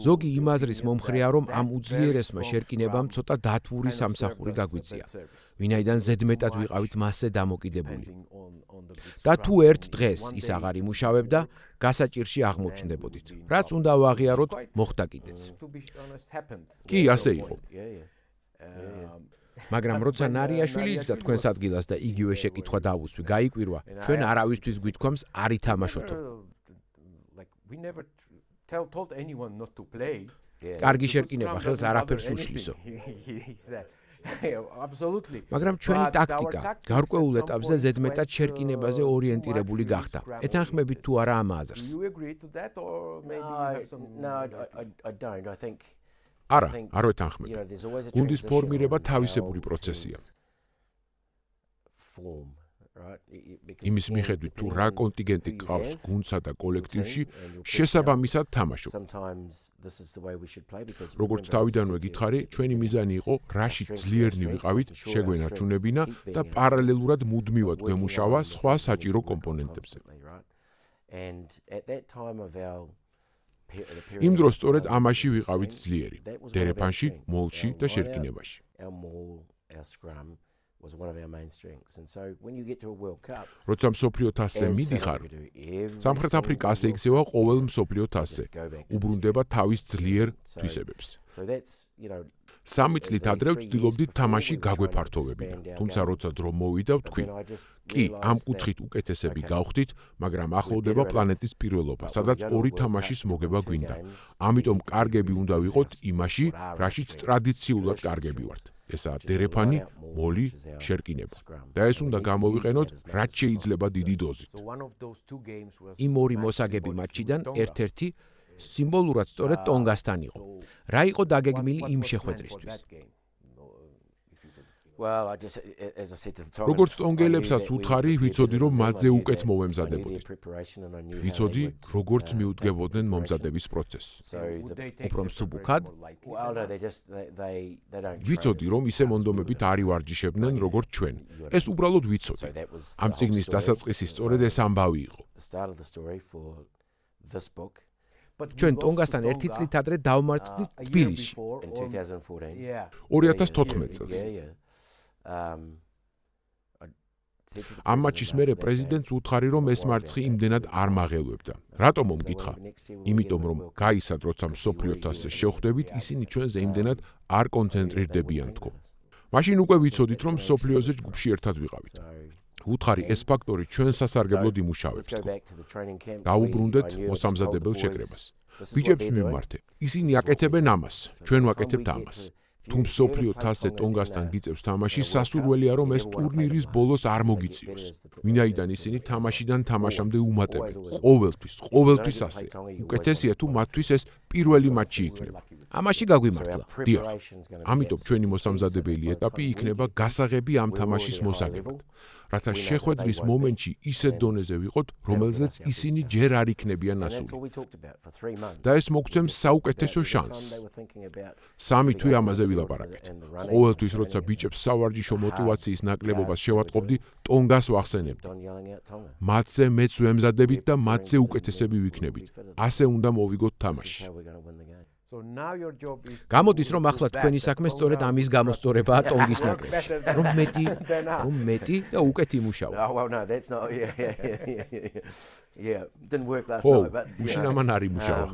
ზოგი იმაზრის მომხრეა, რომ ამ უძლიერესმა შერკინებამ ცოტა დათვური სამსახური გაგვიწია, ვინაიდან ზედმეტად ვიყავით მასზე დამოკიდებული. და თუ ერთ დღეს ის აღარ იმუშავებდა, გასაჭირში აღმოჩნდებოდით. რაც უნდა ვაღიაროთ, მოხდა კიდეც. კი, ასე იყო. მაგრამ როცა ნარიაშვილი იჯდა თქვენს ადგილას და იგივე შეკითხვა დავუსვი, გაიკვირვა, ჩვენ არავისთვის გვითქვამს არ ითამაშოთო. told anyone not to play. კარგი შერკინება ხელს არაფერს უშლისო. Absolutely. მაგრამ ჩვენი ტაქტიკა გარკვეულ ეტაპზე ზედმეტად შერკინებაზე ორიენტირებული გახდა. ეთანხმებით თუ არა ამ აზრს? You agree to that or maybe you have some I don't. I think არა, არ ვეთანხმები. გუნდის ფორმირება თავისებური პროცესია. იმის მიხედვით თუ რა კონტინგენტი გყავს გუნდსა და კოლექტივში, შესაბამისად თამაშობ. როგორც თავიდანვე გითხარი, ჩვენი მიზანი იყო რაში ძლიერნი ვიყავით, შეგვენარჩუნებინა და პარალელურად მუდმივად გვემუშავა სხვა საჭირო კომპონენტებზე. იმ დროს სწორედ ამაში ვიყავით ძლიერი, დერეფანში, მოლში და შერკინებაში. როცა მსოფლიო თასზე მიდიხარ, სამხრეთ აფრიკას ექცევა ყოველ მსოფლიო თასზე, უბრუნდება თავის ძლიერ თვისებებს. 3 წლით ადრე ვცდილობდით თამაში გაგვეფართოვებინა, თუმცა როცა დრო მოვიდა ვთქვი, კი, ამ კუთხით უკეთესები გავხდით, მაგრამ ახლოვდება პლანეტის პირველობა, სადაც 2 თამაშის მოგება გვინდა. ამიტომ კარგები უნდა ვიყოთ იმაში, რაშიც ტრადიციულად კარგები ვართ. ესაა დერეფანი, მოლი, შერკინება. და ეს უნდა გამოვიყენოთ, რაც შეიძლება დიდი დოზით. იმ ორი მოსაგები მატჩიდან ერთ-ერთი სიმბოლურად სწორედ ტონგასთან იყო. რა იყო დაგეგმილი იმ შეხვედრისთვის? როგორც ტონგელებსაც უთხარი, ვიცოდი, რომ მათზე უკეთ მოვემზადებოდით. ვიცოდი, როგორც მიუდგებოდნენ მომზადების პროცესს. უფრო მსუბუქად? ვიცოდი, რომ ისე მონდომებით არ ივარჯიშებდნენ, როგორც ჩვენ. ეს უბრალოდ ვიცოდი. ამ წიგნის დასაწყისი სწორედ ეს ამბავი იყო. ჩვენ ტონგასთან 1 წლით ადრე დავმარცხდით თბილისში. 2014 წელს. ამ მატჩის მერე პრეზიდენტს უთხარი, რომ ეს მარცხი იმდენად არ მაღელვებდა. რატომ მომკითხა? იმიტომ რომ გაისად, როცა მსოფლიო თასზე შევხვდებით, ისინი ჩვენზე იმდენად არ კონცენტრირდებიან თქო. მაშინ უკვე ვიცოდით, რომ მსოფლიოზე ჯგუფში ერთად ვიყავით. უთხარი ეს ფაქტორი ჩვენ სასარგებლოდ იმუშავებს თქო. დაუბრუნდეთ მოსამზადებელ შეკრებას. ბიჭებს მიმართე. ისინი აკეთებენ ამას, ჩვენ ვაკეთებთ ამას. თუ მსოფლიო თასზე ტონგასთან გიწევს თამაში, სასურველია რომ ეს ტურნირის ბოლოს არ მოგიწიოს. ვინაიდან ისინი თამაშიდან თამაშამდე უმატებენ. ყოველთვის ასე. უკეთესია თუ მათთვის ეს პირველი მატჩი იქნება. ამაში გაგვიმართლა. დიახ. ამიტომ ჩვენი მოსამზადებელი ეტაპი იქნება გასაღები ამ თამაშის მოსაგებად. რათა შეხვედრის მომენტში ისეთ დონეზე ვიყოთ, რომელზეც ისინი ჯერ არ იქნებიან ასული. და ეს მოგცემს საუკეთესო შანსს. 3 თვე ამაზე ვილაპარაკეთ. ყოველთვის როცა ბიჭებს სავარჯიშო მოტივაციის ნაკლებობას შევატყობდი, ტონგას ვახსენებდი. მათზე მეც ვემზადებით და მათზე უკეთესები ვიქნებით. ასე უნდა მოვიგოთ თამაში. გამოდის რომ ახლა თქვენი საქმე სწორედ ამის გამოსწორებაა ტონგის ნაკრებში. რომ მეტი და უკეთ იმუშავა. უშინ ამან არ იმუშავა.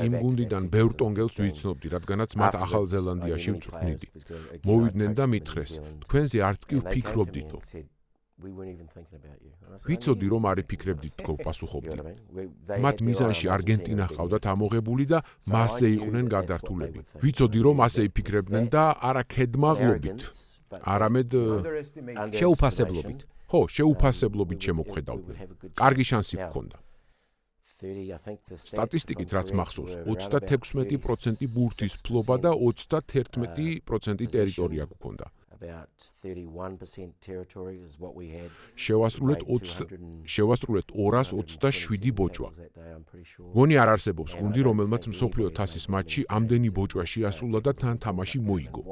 იმ გუნდიდან ბევრ ტონგელს ვიცნობდი, რადგანაც მათ ახალ ზელანდიაში ვწვრთნიდი. მოვიდნენ და მითხრეს, თქვენზე არც კი ვფიქრობდითო. ვიცოდი რომ არ იფიქრებდით თქო, პასუხობდი. მათ მიზანში არგენტინა ყავდათ ამოღებული და მასზე იყვნენ გადართულები. ვიცოდი რომ ასე იფიქრებდნენ და არა ქედმაღლობით, არამედ შეუფასებლობით. ხო, შეუფასებლობით შემოქმედავდნენ. კარგი შანსი გქონდა. სტატისტიკით რაც მახსოვს, 36% ბურთის ფლობა და 31% ტერიტორია გქონდა. შევასრულეთ 227 ბოჭვა. გონი არ არსებობს გუნდი, რომელმაც მსოფლიო თასის მატჩი ამდენი ბოჭვა შეასრულა და თან თამაში მოიგო.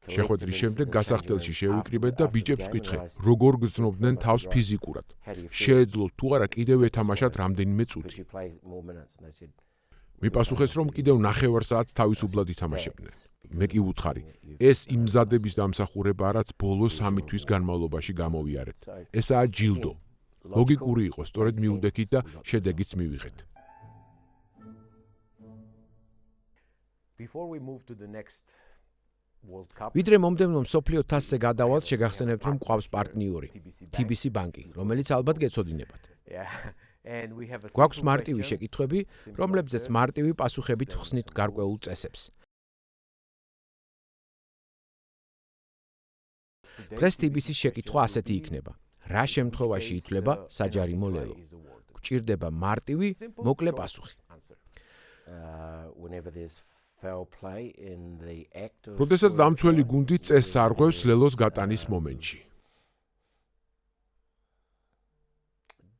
შეხვედრის შემდეგ გასახდელში შევიკრიბეთ და ბიჭებს ვკითხე, როგორ გრძნობდნენ თავს ფიზიკურად. შეეძლოთ თუ არა კიდევ ეთამაშათ რამდენიმე წუთი. მიპასუხეს, რომ კიდევ 9 საათს თავისუფლად ითამაშებდნენ. მე კი ვუთხარი, ეს იმზადების დამსახურებაა, რაც ბოლო 3 თვის განმავლობაში გამოვიარეთ. ესაა ჯილდო. ლოგიკური იყო, სწორედ მივდექით და შედეგიც მივიღეთ. ვიდრე მომდევნო მსოფლიო თასზე გადავალთ, შეგახსენებთ, რომ გვყავს პარტნიორი, TBC ბანკი, რომელიც ალბათ გეცოდინებათ. გვაქვს მარტივი შეკითხვები, რომლებზეც მარტივი პასუხებით ხსნით გარკვეულ წესებს. დღეს TBC-ის შეკითხვა ასეთი იქნება: რა შემთხვევაში ითვლება საჯარიმო ლელო? გვჭირდება მარტივი, მოკლე პასუხი. როდესაც დამცველი გუნდი წესს არღვევს ლელოს გატანის მომენტში.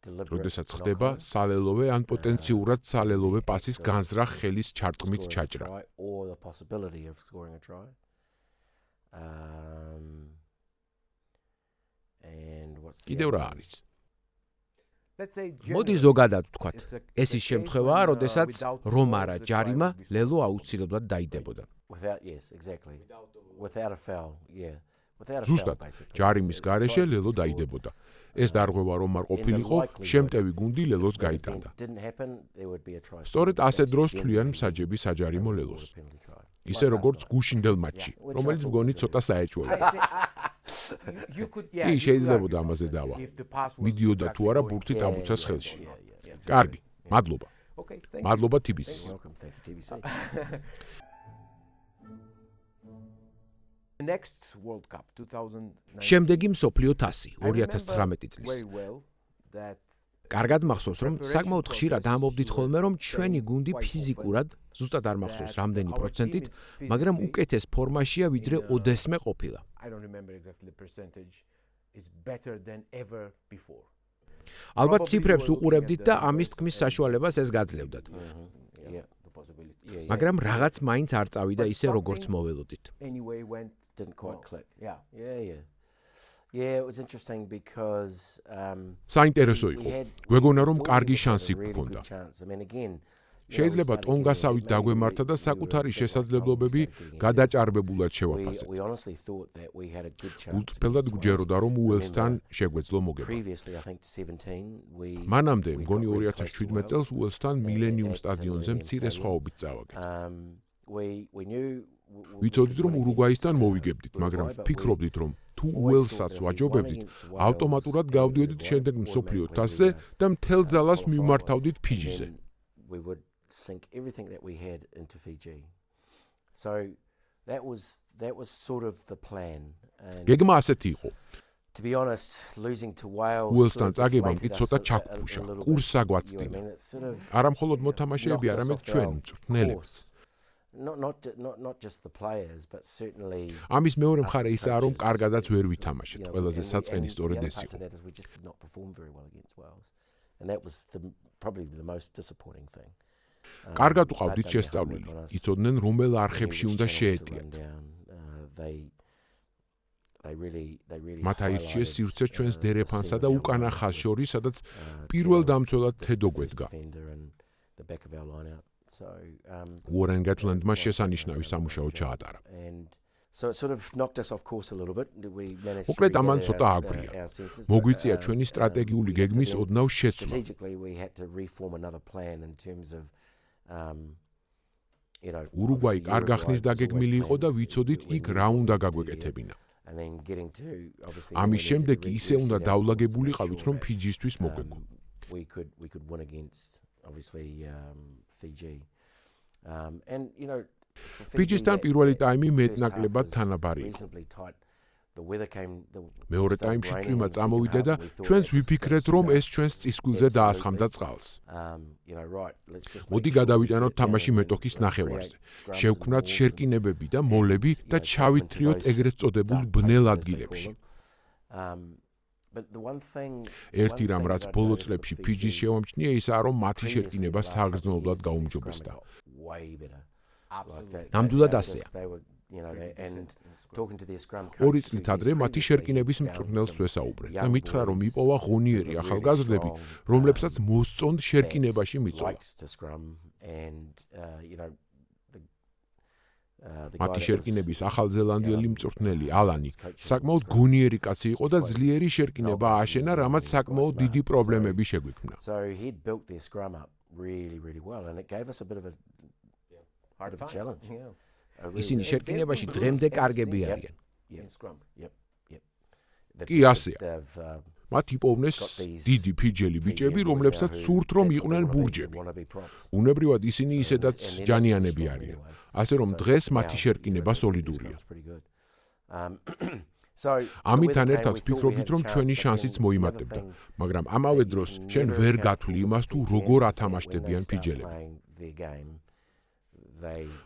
როდესაც ხდება სალელოვე ან პოტენციურად სალელოვე პასის განზრახ ხელის ჩარტყმით ჩაჭრა. კიდევ რა არის? მოდი ზოგადად ვთქვათ, ეს ის შემთხვევაა, როდესაც რომ არა ჯარიმა, ლელო აუცილებლად დაიდებოდა. ზუსტად, ჯარიმის გარეშე ლელო დაიდებოდა. ეს დარღვევა რომ არ ყოფილიყო, შემტევი გუნდი ლელოს გაიტანდა. სწორედ ასე დროს თვლიან მსაჯები საჯარიმო ლელოს. ისე როგორც გუშინდელ მატჩში, რომელიც მგონი ცოტა საეჭვოა. კი, შეიძლებოდა ამაზე დავა. მიდიოდა თუ არა ბურთით ამოცას ხელში. კარგი, მადლობა. მადლობა TBC-ს. შემდეგი მსოფლიო თასი 2019 წლის. კარგად მახსოვს, რომ საკმაოდ ხშირად ამბობდით ხოლმე, რომ ჩვენი გუნდი ფიზიკურად, ზუსტად არ მახსოვს რამდენი პროცენტით, მაგრამ უკეთეს ფორმაშია, ვიდრე ოდესმე ყოფილა. ალბათ ციფრებს უყურებდით და ამის თქმის საშუალებას ეს გაძლევდათ. მაგრამ რაღაც მაინც არ წავიდა ისე, როგორც მოველოდით. საინტერესო იყო. გვეგონა რომ კარგი შანსი გქონდა. შეიძლება ტონგასავით დაგვემართა და საკუთარი შესაძლებლობები გადაჭარბებულად შევაფასეთ. გულწრფელად გვჯეროდა რომ უელსთან შეგვეძლო მოგება. მანამდე მგონი 2017 წელს უელსთან მილენიუმ სტადიონზე მცირე სხვაობით წავაგეთ. ვიცოდით რომ ურუგვაისთან მოვიგებდით, მაგრამ ვფიქრობდით რომ თუ უელსაც ვაჯობებდით, ავტომატურად გავდიოდით შემდეგ მსოფლიო თასზე და მთელ ძალას მივმართავდით ფიჯიზე. Sink everything that we had into Fiji. So that was sort of the plan. გეგმა ასეთი იყო. To be honest, losing to Wales. უელსთან წაგებამ კი ცოტა ჩაგვფუშა. კურსა გვაწდინა. არა მხოლოდ მოთამაშეები, არამედ ჩვენ მწვრთნელებიც. Not just the players, but certainly. ამის მეორე მხარე ისაა, რომ კარგადაც ვერ ვითამაშეთ. ყველაზე საწყენი სწორედ ეს იყო. And that was probably the most disappointing thing. კარგად უყავდით შესწავლილი. იცოდნენ რომელ არხებში უნდა შეეტიათ. მათ აირჩიეს სივრცე ჩვენს დერეფანსა და უკანა ხაზს შორის, სადაც პირველ დამცველად თედო გვედგა. უორენ გეტლენდმა შესანიშნავი სამუშაო ჩაატარა. მოკლედ ამან ცოტა აგვრია. მოგვიწია ჩვენი სტრატეგიული გეგმის ოდნავ შეცვლა. ურუგვაი კარგ ახნის დაგეგმილი იყო და ვიცოდით იქ რა უნდა გაგვეკეთებინა. ამის შემდეგ კი ისე უნდა დავლაგებულიყავით, რომ ფიჯისთვის მოგვეგვო. ფიჯისთან პირველი ტაიმი მეტნაკლებად თანაბარი იყო. მეორე ტაიმში წვიმა წამოვიდა და ჩვენც ვიფიქრეთ, რომ ეს ჩვენს წისქვილზე დაასხამდა წყალს. მოდი გადავიტანოთ თამაში მეტოქის ნახევარზე. შევქმნათ შერკინებები და მოლები და ჩავითრიოთ ეგრეთ წოდებულ ბნელ ადგილებში. ერთი რამ, რაც ბოლო წლებში ფიჯის შევამჩნია, ისაა, რომ მათი შერკინება საგრძნობლად გაუმჯობესდა. ნამდვილად ასეა. ორი წლით ადრე მათი შერკინების მწვრთნელს ვესაუბრე და მითხრა, რომ იპოვა ღონიერი ახალგაზრდები, რომლებსაც მოსწონთ შერკინებაში მიწვევა. მათი შერკინების ახალზელანდიელი მწვრთნელი ალანი საკმაოდ გონიერი კაცი იყო და ძლიერი შერკინება ააშენა, რამაც საკმაოდ დიდი პრობლემები შეგვიქმნა. ისინი შერკინებაში დღემდე კარგები არიან. კი, ასეა. მათ იპოვნეს დიდი ფიჯელი ბიჭები, რომლებსაც სურთ რომ იყვნენ ბურჯები. უნებრივად ისინი ისედაც ჯანიანები არიან. ასე რომ დღეს მათი შერკინება სოლიდურია. ამიტომ ერთად ვფიქრობთ, რომ ჩვენი შანსიც მოიმატებდა, მაგრამ ამავე დროს შენ ვერ გათვლი იმას, თუ როგორ ათამაშდებიან ფიჯელები.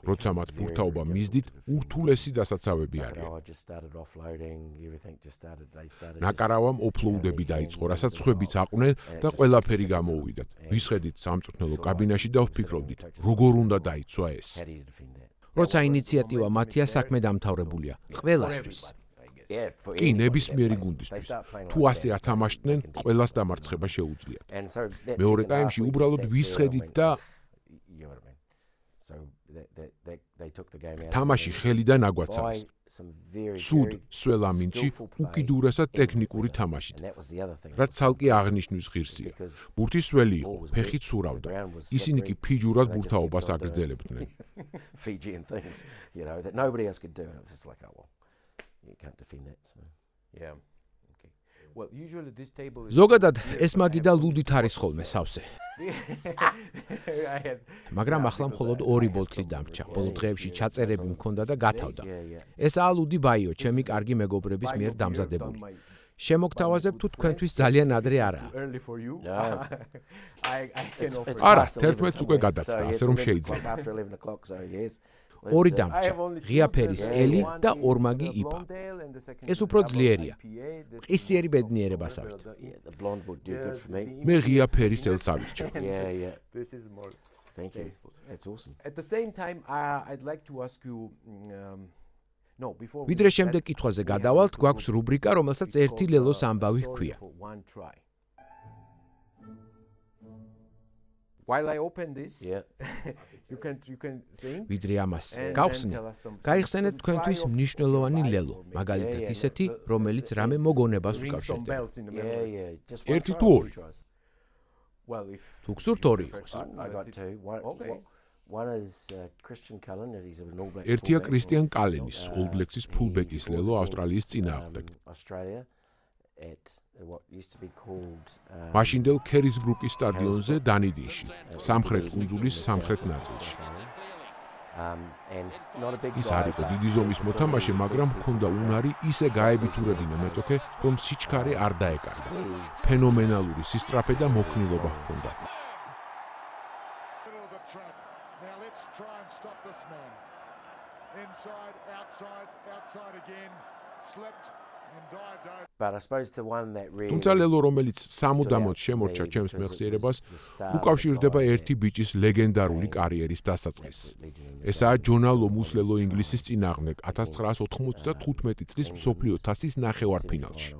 როცა მათ ფურთაობა მისდით, ურთულესი დასაცავები არიან. ნაკარავამ ოფლოუდები დაიწყო, რასაც ხვებიც აყვნენ და ყველაფერი გამოუვიდათ. ვისხედით სამწვრთნელო კაბინაში და ვფიქრობდით, როგორ უნდა დაიცვა ეს. როცა ინიციატივა მათია, საქმე დამთავრებულია. ყველასთვის. კი, ნებისმიერი გუნდისთვის. თუ ასე ათამაშდნენ, ყველას დამარცხება შეუძლიათ. მეორე ტაიმში უბრალოდ ვისხედით და თამაში ხელიდან აგვაცავეს. სუდ სველამინჩი უკიდურესად ტექნიკური თამაშით, რაც ცალკე აღნიშნვის ღირსია. ბურთი სველი იყო, ფეხი ცურავდა. ისინი კი ფიჯურად ბურთაობას აგრძელებდნენ. ზოგადად ეს მაგიდა ლუდით არის ხოლმე სავსე. მაგრამ ახლა მხოლოდ 2 ბოთლი დამრჩა. ბოლო დღეებში ჩაწერები მქონდა და გათავდა. ესაა ლუდი ბაიო, ჩემი კარგი მეგობრების მიერ დამზადებული. შემოგთავაზებ თუ თქვენთვის ძალიან ადრე არაა. არა, 11-ს უკვე გადაცდა, ასე რომ შეიძლება. 2 დამრჩა. ღია ფერის ელი და ორმაგი იპა. ეს უფრო ძლიერია. ყისიერი ბედნიერებას ავით. მე ღია ფერის ელს ავირჩევ. Thank you. That's awesome. At the same time, I'd like to ask you ვიდრე შემდეგ კითხვაზე გადავალთ, გვაქვს რუბრიკა, რომელსაც ერთი ლელოს ამბავი ჰქვია. While I open this, you can think. ვიდრე ამას გავხსნი, გაიხსენეთ თქვენთვის მნიშვნელოვანი ლელო, მაგალითად ისეთი, რომელიც რამე მოგონებას უკავშირდება. ერთი თუ ორი. თუ გსურთ ორი იყოს. I got two. One is Christian Cullen, he's an All Black. ერთია კრისტიან კალენის, All Blacks-ის ფულბეკის ლელო ავსტრალიის წინააღმდეგ. Australia at what used to be called მაშინდელ კერისბრუკის სტადიონზე დანიდინში, სამხრეთ კუნძულის სამხრეთ ნაწილში. and not a big ის არ იყო დიდი ზომის მოთამაშე, მაგრამ ჰქონდა უნარი ისე გაებითურებინა მეტოქე, რომ სიჩქარე არ დაეკარგა. ფენომენალური სისწრაფე და მოქნილობა ჰქონდა. Now let's try and stop this man. Inside, outside again. Slipped and dived over. But I suppose the one that really თუმცა ლელო, რომელიც სამუდამოდ შემორჩა ჩემს მეხსიერებას, უკავშირდება ერთი ბიჭის ლეგენდარული კარიერის დასაწყისს. ესაა ჯონა ლომუს ლელო ინგლისის წინააღმდეგ 1995 წლის მსოფლიო თასის ნახევარფინალში.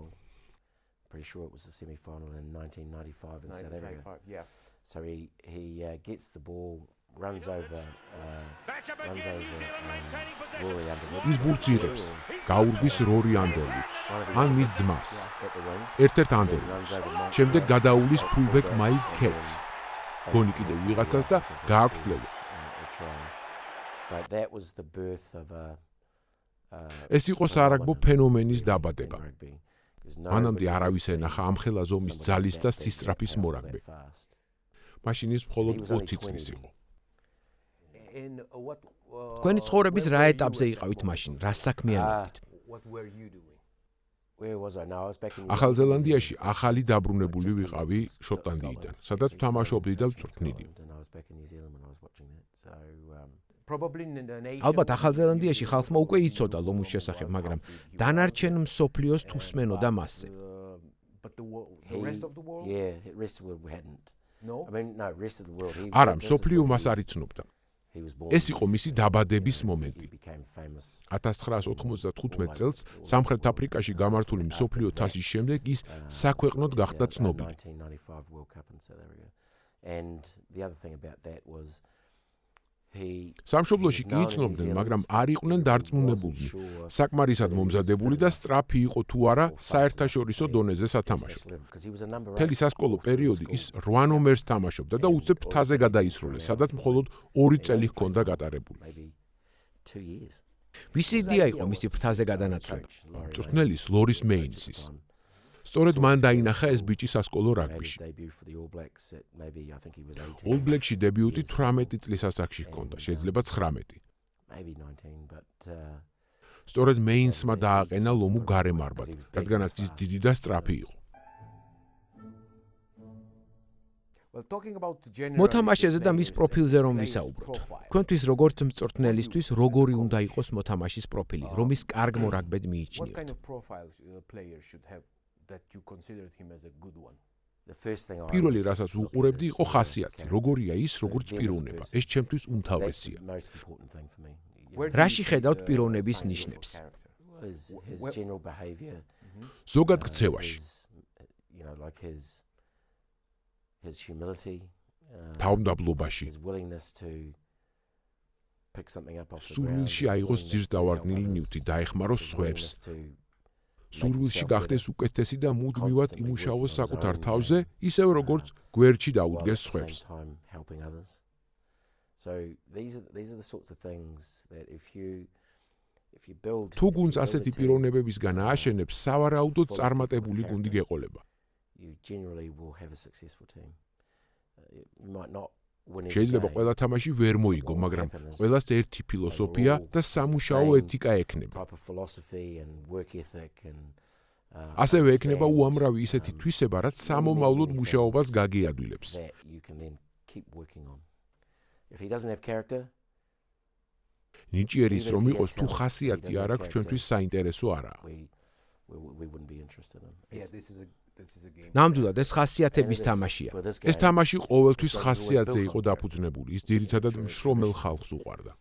Pretty sure it was the semi-final in 1995 in South Africa. Yeah. So he gets the ball, runs over Rory Underwood. ის ბურთს იღებს, გაურბის რორი ანდერვუდს, ან მის ძმას, ერთ-ერთ ანდერვუდს. შემდეგ გადაუვლის ფულბეკ მაიკ კეტს. გონი კიდევ ვიღაცას და გააქვს ლელო. But that was the birth of ეს იყო სარაგბო ფენომენის დაბადება. მანამდე არავის ენახა ამ ხელა ზომის ძალის და სისწრაფის მორაგბე. მაშინ ის მხოლოდ 20 წლის იყო. თქვენი ცხოვრების რა ეტაპზე იყავით მაშინ? რა საქმიანობით? Where was I now? I was back in ახალ ზელანდიაში ახალი დაბრუნებული ვიყავი შოტლანდიიდან, სადაც თამაშობდი და ვწვრთნიდი. I was back in New Zealand when I was watching that. So Probably in the nation. ალბათ ახალ ზელანდიაში ხალხმა უკვე იცოდა ლომუს შესახებ, მაგრამ დანარჩენ მსოფლიოს თუ სმენოდა მასზე. But the rest of the world? Yeah, the rest of the world hadn't. No. I mean, no, rest of the world. არა, მსოფლიო მას არ იცნობდა. He was born. ეს იყო მისი დაბადების მომენტი. He became famous. 1995 წელს სამხრეთ აფრიკაში გამართული მსოფლიო თასის შემდეგ ის საქვეყნოდ გახდა ცნობილი. 1995 World Cup in South Africa. And the other thing about that was სამშობლოში კი იცნობდნენ, მაგრამ არ იყვნენ დარწმუნებულნი. საკმარისად მომზადებული და სწრაფი იყო თუ არა საერთაშორისო დონეზე სათამაშო. მთელი სასკოლო პერიოდი ის 8 ნომერს თამაშობდა და უცებ თაზე გადაისროლეს, სადაც მხოლოდ 2 წელი ჰქონდა გატარებული. ვისი იდეა იყო მისი ფრთაზე გადანაცვლება? მწვრთნელის ლორის მეინსის. სწორედ მან დაინახა ეს ბიჭი სასკოლო რაგბიში. All Blacks-ში დებიუტი 18 წლის ასაკში ჰქონდა, შეიძლება 19. სწორედ მეინსმა დააყენა ლომუ გარემარბად, რადგანაც ის დიდი და სწრაფი იყო. მოთამაშეზე და მის პროფილზე რომ ვისაუბროთ. თქვენთვის როგორც მწვრთნელისთვის როგორი უნდა იყოს მოთამაშის პროფილი, რომ ის კარგ მორაგბედ მიიჩნიოთ? პირველი, რასაც ვუყურებდი, იყო ხასიათი, როგორია ის, როგორც პიროვნება. ეს ჩემთვის უმთავრესია. რაში ხედავთ პიროვნების ნიშნებს? ზოგად ქცევაში, his humility, თავმდაბლობაში, სურვილში აიღოს ძირს დავარდნილი ნივთი, დაეხმაროს სხვებს, სურვილში გახდეს უკეთესი და მუდმივად იმუშაოს საკუთარ თავზე, ისევ როგორც გვერდში დაუდგეს სხვებს. თუ გუნდს ასეთი პიროვნებებისგან ააშენებს, სავარაუდოდ წარმატებული გუნდი გეყოლება. შეიძლება ყველა თამაში ვერ მოიგო, მაგრამ ყველას ერთი ფილოსოფია და სამუშაო ეთიკა ექნება. ასევე ექნება უამრავი ისეთი თვისება, რაც სამომავლოდ მუშაობას გაგიადვილებს. ნიჭიერის რომ იყოს თუ ხასიათი არ აქვს, ჩვენთვის საინტერესო არაა. ნამდვილად ეს ხასიათების თამაშია. ეს თამაში ყოველთვის ხასიათზე იყო დაფუძნებული. ის ძირითადად მშრომელ ხალხს უყვარდა.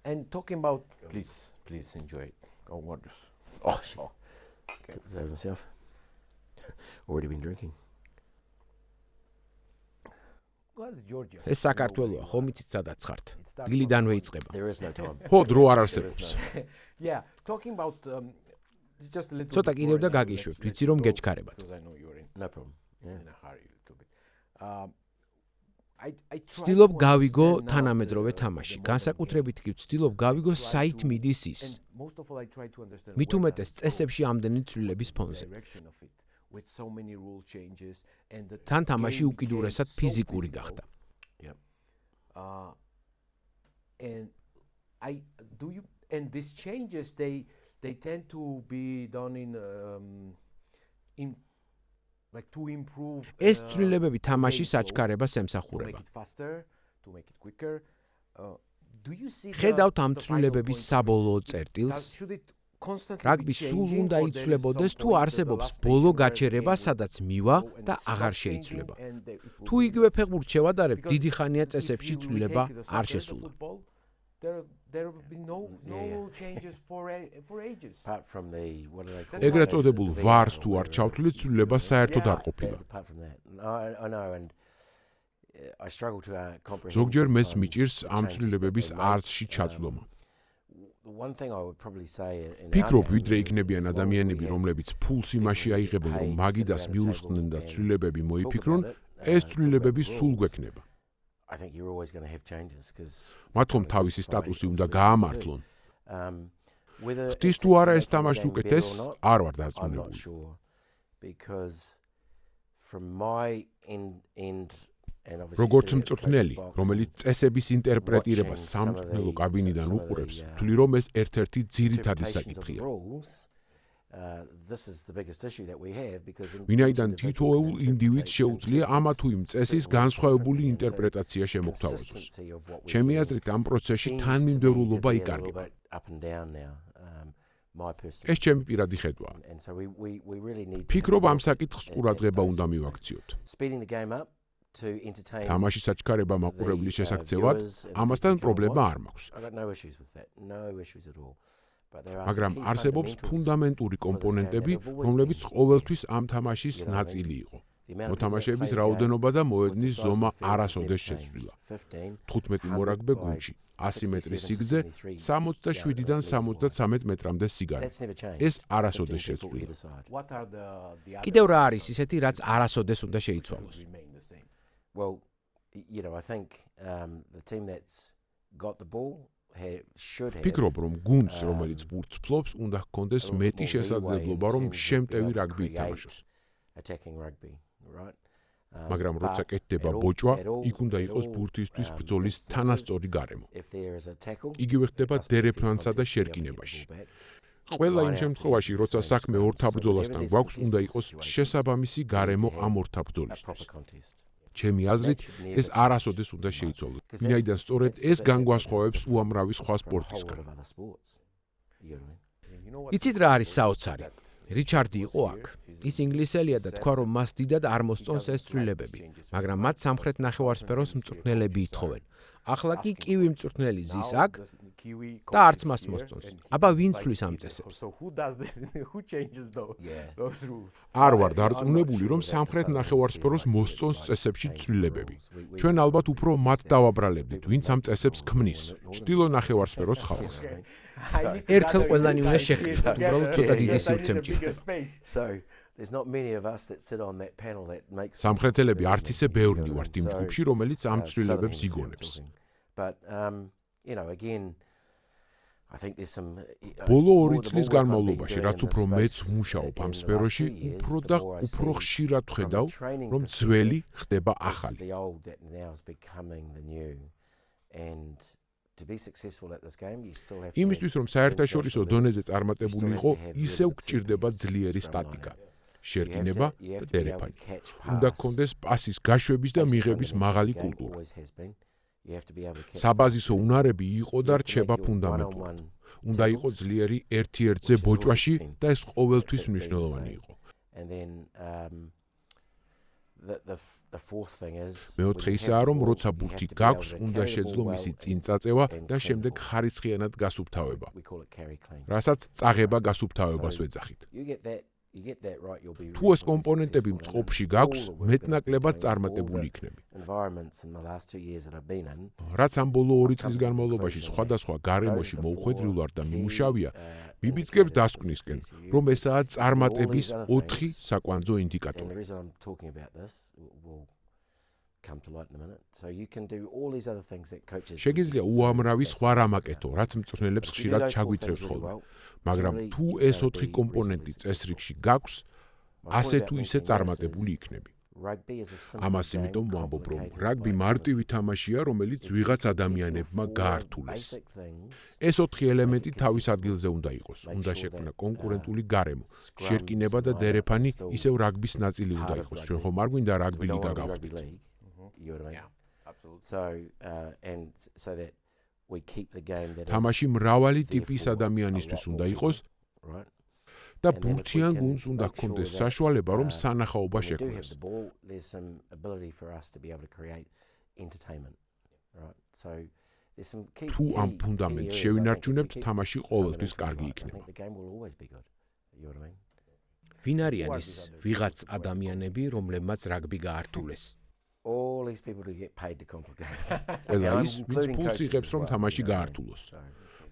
And talking about please enjoy it. Go on. Oh, shit. Okay. Myself. Already been drinking. ეს საქართველოა, ხომ იცით სადაც ხართ? დილიდანვე იწყება. ხო, დრო არ არსებობს. Yeah, talking about just a little ცოტა კიდევ და გაგიშვებთ, ვიცი რომ გეჩქარებათ. No problem. Yeah. ვცდილობ გავიგო თანამედროვე თამაში. განსაკუთრებით კი ვცდილობ გავიგო საით მიდის ის. მით უმეტეს წესებში ამდენი ცვლილების ფონზე. თან თამაში უკიდურესად ფიზიკური გახდა. And these changes they tend to be done in like to improve ეს ცვლილებები თამაშის აჩქარებას ემსახურება. ხედავთ ამ ცვლილებების საბოლოო წერტილს? რაგბი სულ უნდა იცვლებოდეს თუ არსებობს ბოლო გაჩერება, სადაც მივა და აღარ შეიცვლება. თუ იგივე ფეხბურთს შევადარებთ, დიდი ხანია წესებში ცვლილება არ შესულა. ეგრეთ წოდებულ ვარს თუ არ ჩავთვლით, ცვლილება საერთოდ არ ყოფილა. ზოგჯერ მეც მიჭირს ამ ცვლილებების არცში ჩაცვლომა. ფიქრობ, ვიდრე იქნებიან ადამიანები, რომლებიც ფულს იმაში აიღებენ, რომ მაგიდას მიუსხდნენ და ცვლილებები მოიფიქრონ, ეს ცვლილებები სულ გვექნება. მათ ხომ თავისი სტატუსი უნდა გაამართლონ. ხდის თუ არა ეს თამაში უკეთეს, არ ვარ დარწმუნებული. როგორც მწვრთნელი, რომელიც წესების ინტერპრეტირებას სამწვრთნელო კაბინიდან უყურებს, თვლი რომ ეს ერთ-ერთი ძირითადი საკითხია. ვინაიდან თითოეულ ინდივიდს შეუძლია ამა თუ იმ წესის განსხვავებული ინტერპრეტაცია შემოგთავაზოს. ჩემი აზრით, ამ პროცესში თანმიმდევრულობა იკარგება. ეს ჩემი პირადი ხედვაა. ფიქრობ, ამ საკითხს ყურადღება უნდა მივაქციოთ. თამაშის აჩქარება მაყურებლის შესაქცევად, ამასთან პრობლემა არ მაქვს. მაგრამ არსებობს ფუნდამენტური კომპონენტები, რომლებიც ყოველთვის ამ თამაშის ნაწილი იყო. მოთამაშეების რაოდენობა და მოედნის ზომა არასოდეს შეცვლილა. 15 მორაგბე გუნდში, 100 მეტრის სიგრძე, 67-დან 73 მეტრამდე სიგარი. ეს არასოდეს შეცვლილა. კიდევ რა არის ისეთი, რაც არასოდეს უნდა შეიცვალოს? Well, I think the team that's got the ball ვფიქრობ, რომ გუნდს, რომელიც ბურთს ფლობს, უნდა ჰქონდეს მეტი შესაძლებლობა, რომ შემტევი რაგბი ითამაშოს. მაგრამ როცა კეთდება ბოჭვა, იქ უნდა იყოს ბურთისთვის ბრძოლის თანასწორი გარემო. იგივე ხდება დერეფანსა და შერკინებაში. ყველა იმ შემთხვევაში, როცა საქმე ორთაბრძოლასთან გვაქვს, უნდა იყოს შესაბამისი გარემო ამ ორთაბრძოლისთვის. ჩემი აზრით, ეს არასოდეს უნდა შეიცვალოს. ვინაიდან სწორედ ეს განგვასხვავებს უამრავი სხვა სპორტისგან. იცით რა არის საოცარი? რიჩარდი იყო აქ. ის ინგლისელია და თქვა, რომ მას დიდად არ მოსწონს ეს ცვლილებები, მაგრამ მათ სამხრეთ ნახევარსფეროს მწვრთნელები ითხოვენ. ახლა კი კივი მწვრთნელი ზის აქ და არც მას მოსწონს. აბა ვინ თვლის ამ წესებს? არ ვარ დარწმუნებული, რომ სამხრეთ ნახევარსფეროს მოსწონს წესებში ცვლილებები. ჩვენ ალბათ უფრო მათ დავაბრალებდით, ვინც ამ წესებს ქმნის. ჩრდილო ნახევარსფეროს ხალხს. ერთხელ ყველანი უნდა შეხვდეთ, უბრალოდ ცოტა დიდი სივრცე მჭირდება. სამხრეთელები არც ისე ბევრნი ვართ იმ ჯგუფში, რომელიც ამ ცვლილებებს იგონებს. ბოლო 2 წლის განმავლობაში, რაც უფრო მეც ვმუშაობ ამ სფეროში, უფრო და უფრო ხშირად ვხედავ, რომ ძველი ხდება ახალი. იმისთვის, რომ საერთაშორისო დონეზე წარმატებული იყო, ისევ გჭირდება ძლიერი სტატიკა. შერკინება და დერეფანი. უნდა გქონდეს პასის გაშვების და მიღების მაღალი კულტურა. საბაზისო უნარები იყო და რჩება ფუნდამენტურად. უნდა იყოს ძლიერი ერთ-ერთზე ბოჭვაში და ეს ყოველთვის მნიშვნელოვანი იყო. მეოთხე ისაა, რომ როცა ბურთი გაქვს, უნდა შეძლო მისი წინ წაწევა და შემდეგ ხარისხიანად გასუფთავება, რასაც წაღება გასუფთავებას ვეძახით. თუ ეს კომპონენტები მწყობში გაქვს, მეტნაკლებად წარმატებული იქნები. რაც ამ ბოლო 2 წლის განმავლობაში სხვადასხვა გარემოში მოუხვედრილ ვარ და მიმუშავია, მიბიძგებ დასკვნისკენ, რომ ესაა წარმატების 4 საკვანძო ინდიკატორი. შეგიძლია უამრავი სხვა რამ აკეთო, რაც მწვრთნელებს ხშირად ჩაგვითრევს ხოლმე. მაგრამ თუ ეს 4 კომპონენტი წესრიგში გაქვს, ასე თუ ისე წარმატებული იქნები. ამას იმიტომ ვამბობ, რომ რაგბი მარტივი თამაშია, რომელიც ვიღაც ადამიანებმა გაართულეს. ეს 4 ელემენტი თავის ადგილზე უნდა იყოს. უნდა შექმნა კონკურენტული გარემო, შერკინება და დერეფანი ისევ რაგბის ნაწილი უნდა იყოს. ჩვენ ხომ არ გვინდა რაგბი ლიგა გავხდით. თამაში მრავალი ტიპის ადამიანისთვის უნდა იყოს და ბურთიან გუნდს უნდა ჰქონდეს საშუალება, რომ სანახაობა შექმნას. თუ ამ ფუნდამენტს შევინარჩუნებთ, თამაში ყოველთვის კარგი იქნება. ვინ არიან ის ვიღაც ადამიანები, რომლებმაც რაგბი გაართულეს? ყველა ის, ვინც ფულს იღებს, რომ თამაში გაართულოს.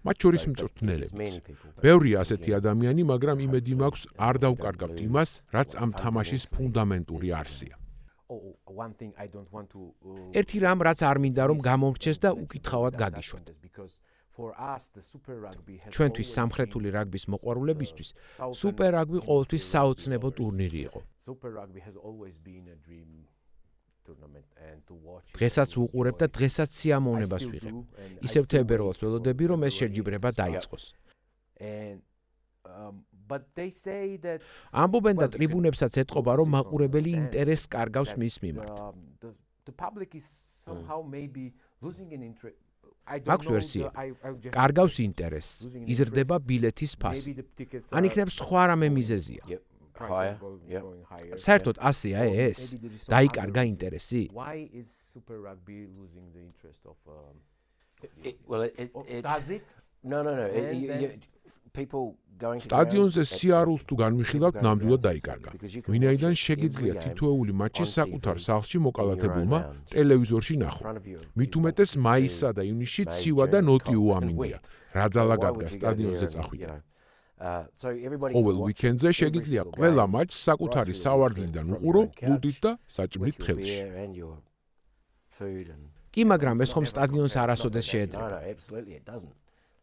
მათ შორის მწვრთნელებიც. ბევრია ასეთი ადამიანი, მაგრამ იმედი მაქვს, არ დავკარგავთ იმას, რაც ამ თამაშის ფუნდამენტური არსია. ერთი რამ, რაც არ მინდა, რომ გამომრჩეს და უკითხავად გაგიშვათ. ჩვენთვის სამხრეთული რაგბის მოყვარულებისთვის სუპერ რაგბი ყოველთვის საოცნებო ტურნირი იყო. დღესაც ვუყურებ და დღესაც სიამოვნებას ვიღებ. ისევ თებერვალს ველოდები, რომ ეს შეჯიბრება დაიწყოს. ამბობენ და ტრიბუნებსაც ეტყობა, რომ მაყურებელი ინტერესს კარგავს მის მიმართ. აქვს ვერსია. კარგავს ინტერესს, იზრდება ბილეთის ფასი. ან იქნებ სხვა რამე მიზეზია. საერთოდ ასეა ეს? დაიკარგა ინტერესი? სტადიონზე სიარულს თუ განვიხილავთ, ნამდვილად დაიკარგა. ვინაიდან შეგიძლია თითოეული მატჩი საკუთარ სახლში მოკალათებულმა ტელევიზორში ნახო. მით უმეტეს მაისსა და ივნისში ცივა და ნოტი უამინდია. რა ძალა გადგა სტადიონზე წახვიდა. ყოველ ვიკენდზე შეგიძლია ყველა მატჩს საკუთარი სავარდლიდან უყურო, ლუდით და საჭმლით ხელში. კი, მაგრამ ეს ხომ სტადიონს არასოდეს შეედრება. No, absolutely it doesn't.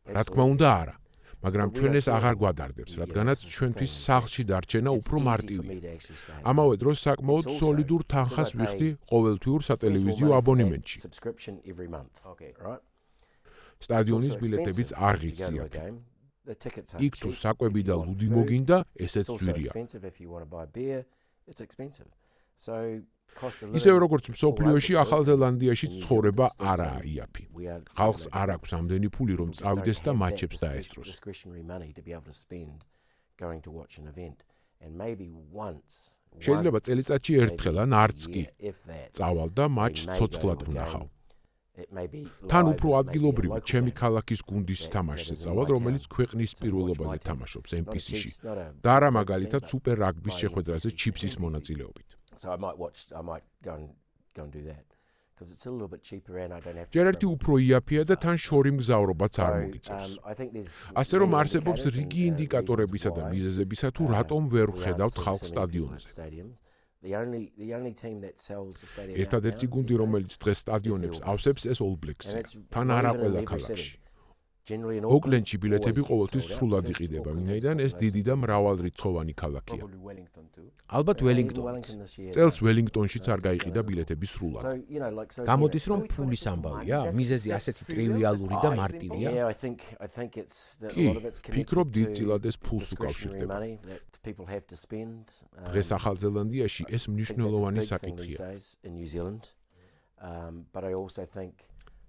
რა თქმა უნდა არა. მაგრამ ჩვენ ეს აღარ გვადარდებს, რადგანაც ჩვენთვის სახლში დარჩენა უფრო მარტივია. ამავე დროს საკმაოდ სოლიდურ თანხას ვიხდი ყოველთვიურ სატელევიზიო აბონემენტში. სტადიონის ბილეთებიც არ ღირსია. იქ თუ საკვები და ლუდი მოგინდა, ესეც ძვირია. ისევ როგორც მსოფლიოში, ახალ ზელანდიაში ცხოვრება არაა იაფი. ხალხს არ აქვს ამდენი ფული, რომ წავიდეს და მატჩებს დაესწროს. შეიძლება წელიწადში ერთხელ ან არც კი წავალ და მატჩს ცოცხლად ვნახავ. თან უფრო ადგილობრივი ჩემი ქალაქის გუნდის თამაშზე წავალ, რომელიც ქვეყნის პირველობაზე თამაშობს MPC-ში. და არა მაგალითად სუპერ რაგბის შეხვედრაზე ჩიფსის მონაწილეობით. So I might go and do that because it's a little bit cheaper and I don't have to. ჯერ ერთი უფრო იაფია და თან შორი მგზავრობაც არ მოგიწევს. ასე რომ არსებობს რიგი ინდიკატორებისა და მიზეზებისა თუ რატომ ვერ ვხედავთ ხალხს სტადიონზე. ერთადერთი გუნდი, რომელიც დღეს სტადიონებს ავსებს, ეს All Blacks-ია. თან არა ყველა ქალაქში. ოკლენდში ბილეთები ყოველთვის სრულად იყიდება, ვინაიდან ეს დიდი და მრავალრიცხოვანი ქალაქია. ალბათ ველინგტონიც. წელს ველინგტონშიც არ გაიყიდა ბილეთები სრულად. გამოდის რომ ფულის ამბავია, მიზეზი ასეთი ტრივიალური და მარტივია. კი, ფიქრობ დიდწილად ეს ფულს უკავშირდება. დღეს ახალ ზელანდიაში ეს მნიშვნელოვანი საკითხია.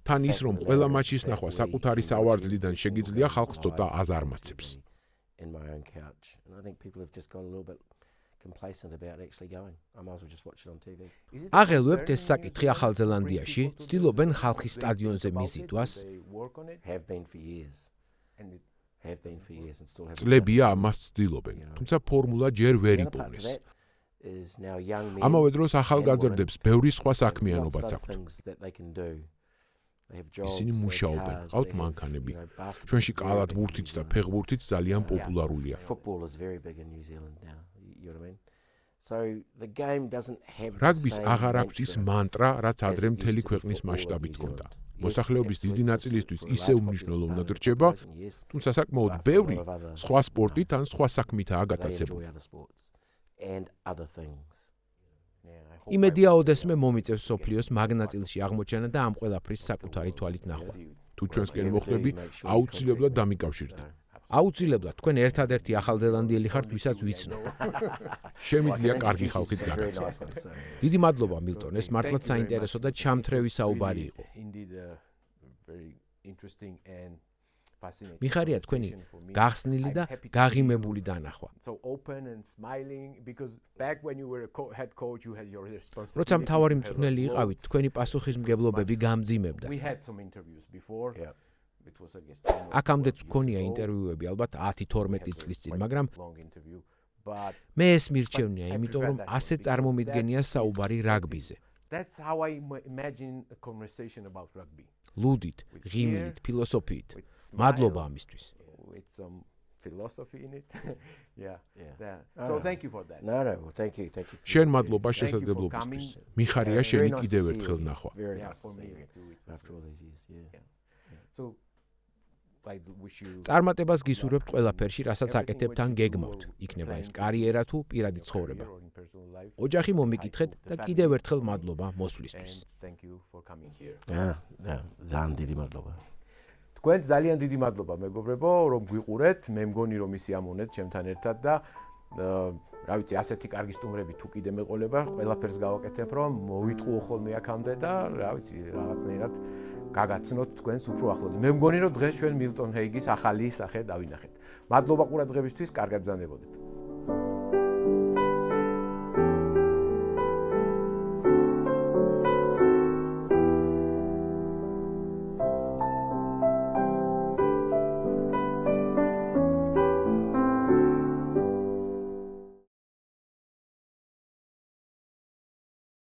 თან ის რომ ყველა მატჩის ნახვა საკუთარი სავარძლიდან შეგიძლია ხალხს ცოტა აზარმაცებს. აღელვებთ ეს საკითხი ახალ ზელანდიაში, ცდილობენ ხალხის სტადიონზე მიზიდვას. წლებია ამას ცდილობენ, თუმცა ფორმულა ჯერ ვერ იპოვნეს. ამავე დროს ახალგაზრდებს ბევრი სხვა საქმიანობაც აქვთ. ისინი მუშაობენ, ყავთ მანქანები. ჩვენში კალათბურთიც და ფეხბურთიც ძალიან პოპულარულია. რაგბის აღარ აქვს ის მანტრა, რაც ადრე მთელი ქვეყნის მასშტაბით ჰქონდა. მოსახლეობის დიდი ნაწილისთვის ისევ მნიშვნელოვნად რჩება, თუმცა საკმაოდ ბევრი სხვა სპორტით ან სხვა საქმითაა გატაცებული. იმედია ოდესმე მომიწევს სოფლიოს მაგნაწილში აღმოჩენა და ამ ყველაფრის საკუთარი თვალით ნახვა. თუ ჩვენსკენ მოხდები, აუცილებლად დამიკავშირდე. აუცილებლად თქვენ ერთადერთი ახალზელანდიელი ხართ, ვისაც ვიცნობ. შემიძლია კარგი ხალხით განაცდე. დიდი მადლობა მილტონ, ეს მართლაც საინტერესო და ჩამთრევი საუბარი იყო. მიხარია თქვენი გახსნილი და გაღიმებული დანახვა. როცა მთავარი მწვრთნელი იყავით, თქვენი პასუხისმგებლობები გამძიმებდა. აქამდეც გქონია ინტერვიუები ალბათ 10-12 წლის წინ, მაგრამ მე ეს მირჩევნია, იმიტომ რომ ასე წარმომიდგენია საუბარი რაგბიზე. ლუდით, ღიმილით, ფილოსოფიით. მადლობა ამისთვის. შენ მადლობა შესაძლებლობისთვის. მიხარია შენი კიდევ ერთხელ ნახვა. წარმატებას გისურვებთ ყველაფერში, რასაც აკეთებთ ან გეგმავთ. იქნება ეს კარიერა თუ პირადი ცხოვრება. ოჯახი მომიკითხეთ და კიდევ ერთხელ მადლობა მოსვლისთვის. ძალიან დიდი მადლობა. თქვენ ძალიან დიდი მადლობა მეგობრებო, რომ გვიყურეთ. მე მგონი რომ ისი ამონეთ ჩემთან ერთად და რა ვიცი, ასეთი კარგი სტუმრები თუ კიდე მეყოლება, ყველაფერს გავაკეთებ, რომ მოვიტყუო ხოლმე აქამდე და რა ვიცი, რაღაცნაირად გაგაცნოთ თქვენს უფრო ახლოდ. მე მგონი რომ დღეს ჩვენ მილტონ ჰეიგის ახალი სახე დავინახეთ. მადლობა ყურადღებისთვის, კარგად ბრძანებოდეთ.